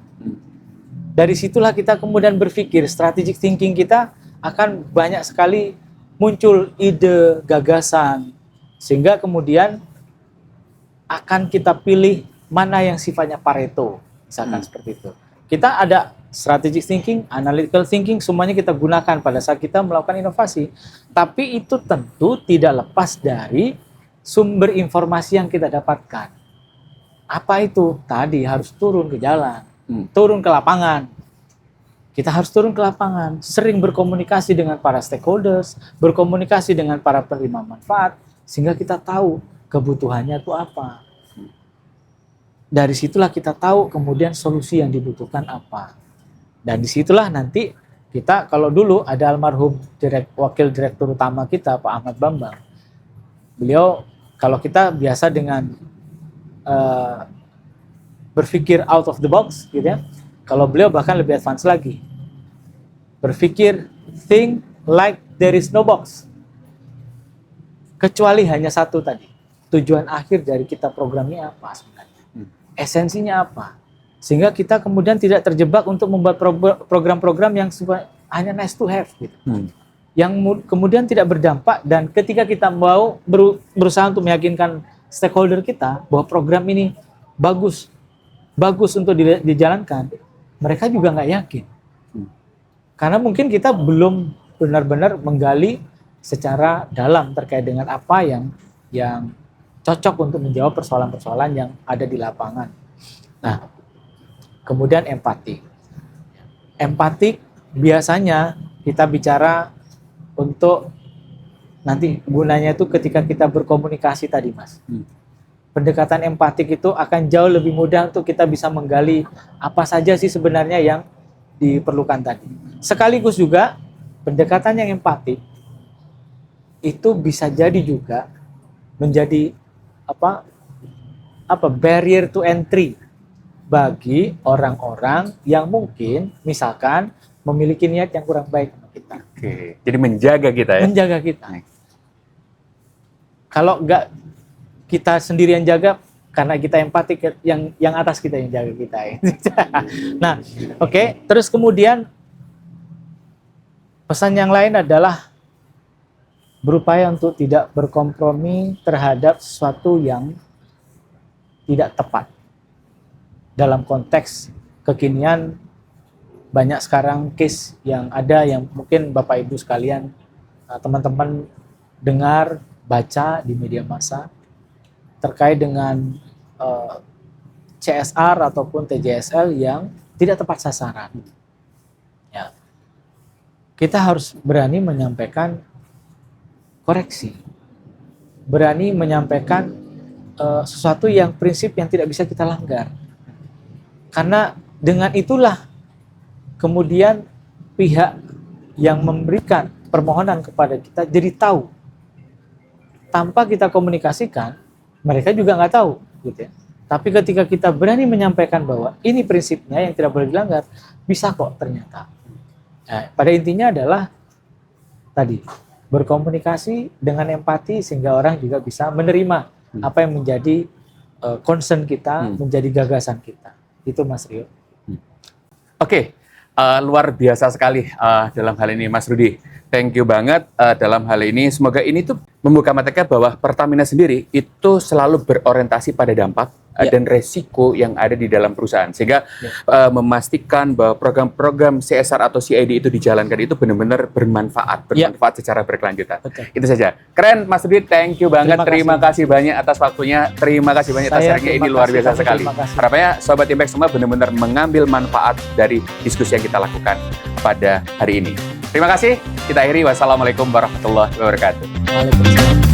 Dari situlah kita kemudian berpikir, strategic thinking kita akan banyak sekali muncul ide, gagasan, sehingga kemudian akan kita pilih mana yang sifatnya Pareto, misalkan seperti itu. Kita ada strategic thinking, analytical thinking, semuanya kita gunakan pada saat kita melakukan inovasi. Tapi itu tentu tidak lepas dari sumber informasi yang kita dapatkan. Apa itu? Tadi harus turun ke jalan, turun ke lapangan. Kita harus turun ke lapangan, sering berkomunikasi dengan para stakeholders, berkomunikasi dengan para penerima manfaat, sehingga kita tahu kebutuhannya itu apa. Dari situlah kita tahu kemudian solusi yang dibutuhkan apa. Dan disitulah nanti kita, kalau dulu ada almarhum wakil direktur utama kita, Pak Ahmad Bambang. Beliau, kalau kita biasa dengan berpikir out of the box, gitu ya, Kalau beliau bahkan lebih advance lagi. Berpikir, think like there is no box. Kecuali hanya satu tadi. Tujuan akhir dari kita programnya apa sebenarnya? Esensinya apa? Sehingga kita kemudian tidak terjebak untuk membuat program-program yang hanya nice to have gitu. Yang kemudian tidak berdampak, dan ketika kita mau berusaha untuk meyakinkan stakeholder kita bahwa program ini bagus untuk dijalankan, mereka juga nggak yakin. Karena mungkin kita belum benar-benar menggali secara dalam terkait dengan apa yang cocok untuk menjawab persoalan-persoalan yang ada di lapangan. Nah, kemudian empati. Empati biasanya kita bicara untuk nanti gunanya itu ketika kita berkomunikasi tadi, Mas. Pendekatan empatik itu akan jauh lebih mudah untuk kita bisa menggali apa saja sih sebenarnya yang diperlukan tadi. Sekaligus juga pendekatan yang empatik itu bisa jadi juga menjadi barrier to entry bagi orang-orang yang mungkin misalkan memiliki niat yang kurang baik sama kita. Oke, jadi menjaga kita ya. Menjaga kita. Kalau enggak kita sendiri yang jaga, karena kita empatik, yang atas kita yang jaga kita ya. Nah, oke. Terus kemudian pesan yang lain adalah berupaya untuk tidak berkompromi terhadap sesuatu yang tidak tepat. Dalam konteks kekinian, banyak sekarang case yang ada yang mungkin Bapak Ibu sekalian, teman-teman dengar, baca di media massa terkait dengan CSR ataupun TJSL yang tidak tepat sasaran. Ya. Kita harus berani menyampaikan koreksi, berani menyampaikan sesuatu yang prinsip yang tidak bisa kita langgar. Karena dengan itulah kemudian pihak yang memberikan permohonan kepada kita jadi tahu. Tanpa kita komunikasikan, mereka juga nggak tahu, gitu ya. Tapi ketika kita berani menyampaikan bahwa ini prinsipnya yang tidak boleh dilanggar, bisa kok ternyata. Nah, pada intinya adalah tadi berkomunikasi dengan empati sehingga orang juga bisa menerima apa yang menjadi concern kita, menjadi gagasan kita. Itu Mas Rio. Oke, luar biasa sekali dalam hal ini Mas Rudi. Thank you banget dalam hal ini. Semoga ini tuh membuka mata kita bahwa Pertamina sendiri itu selalu berorientasi pada dampak dan resiko yang ada di dalam perusahaan. Sehingga memastikan bahwa program-program CSR atau CID itu dijalankan itu benar-benar bermanfaat secara berkelanjutan. Betul. Itu saja. Keren Mas Rudi, thank you banget. Terima kasih banyak atas waktunya. Terima kasih banyak atas sharingnya, ini luar biasa sekali. Harapannya Sobat Impact semua benar-benar mengambil manfaat dari diskusi yang kita lakukan pada hari ini. Terima kasih. Kita akhiri. Wassalamualaikum warahmatullahi wabarakatuh. Waalaikumsalam.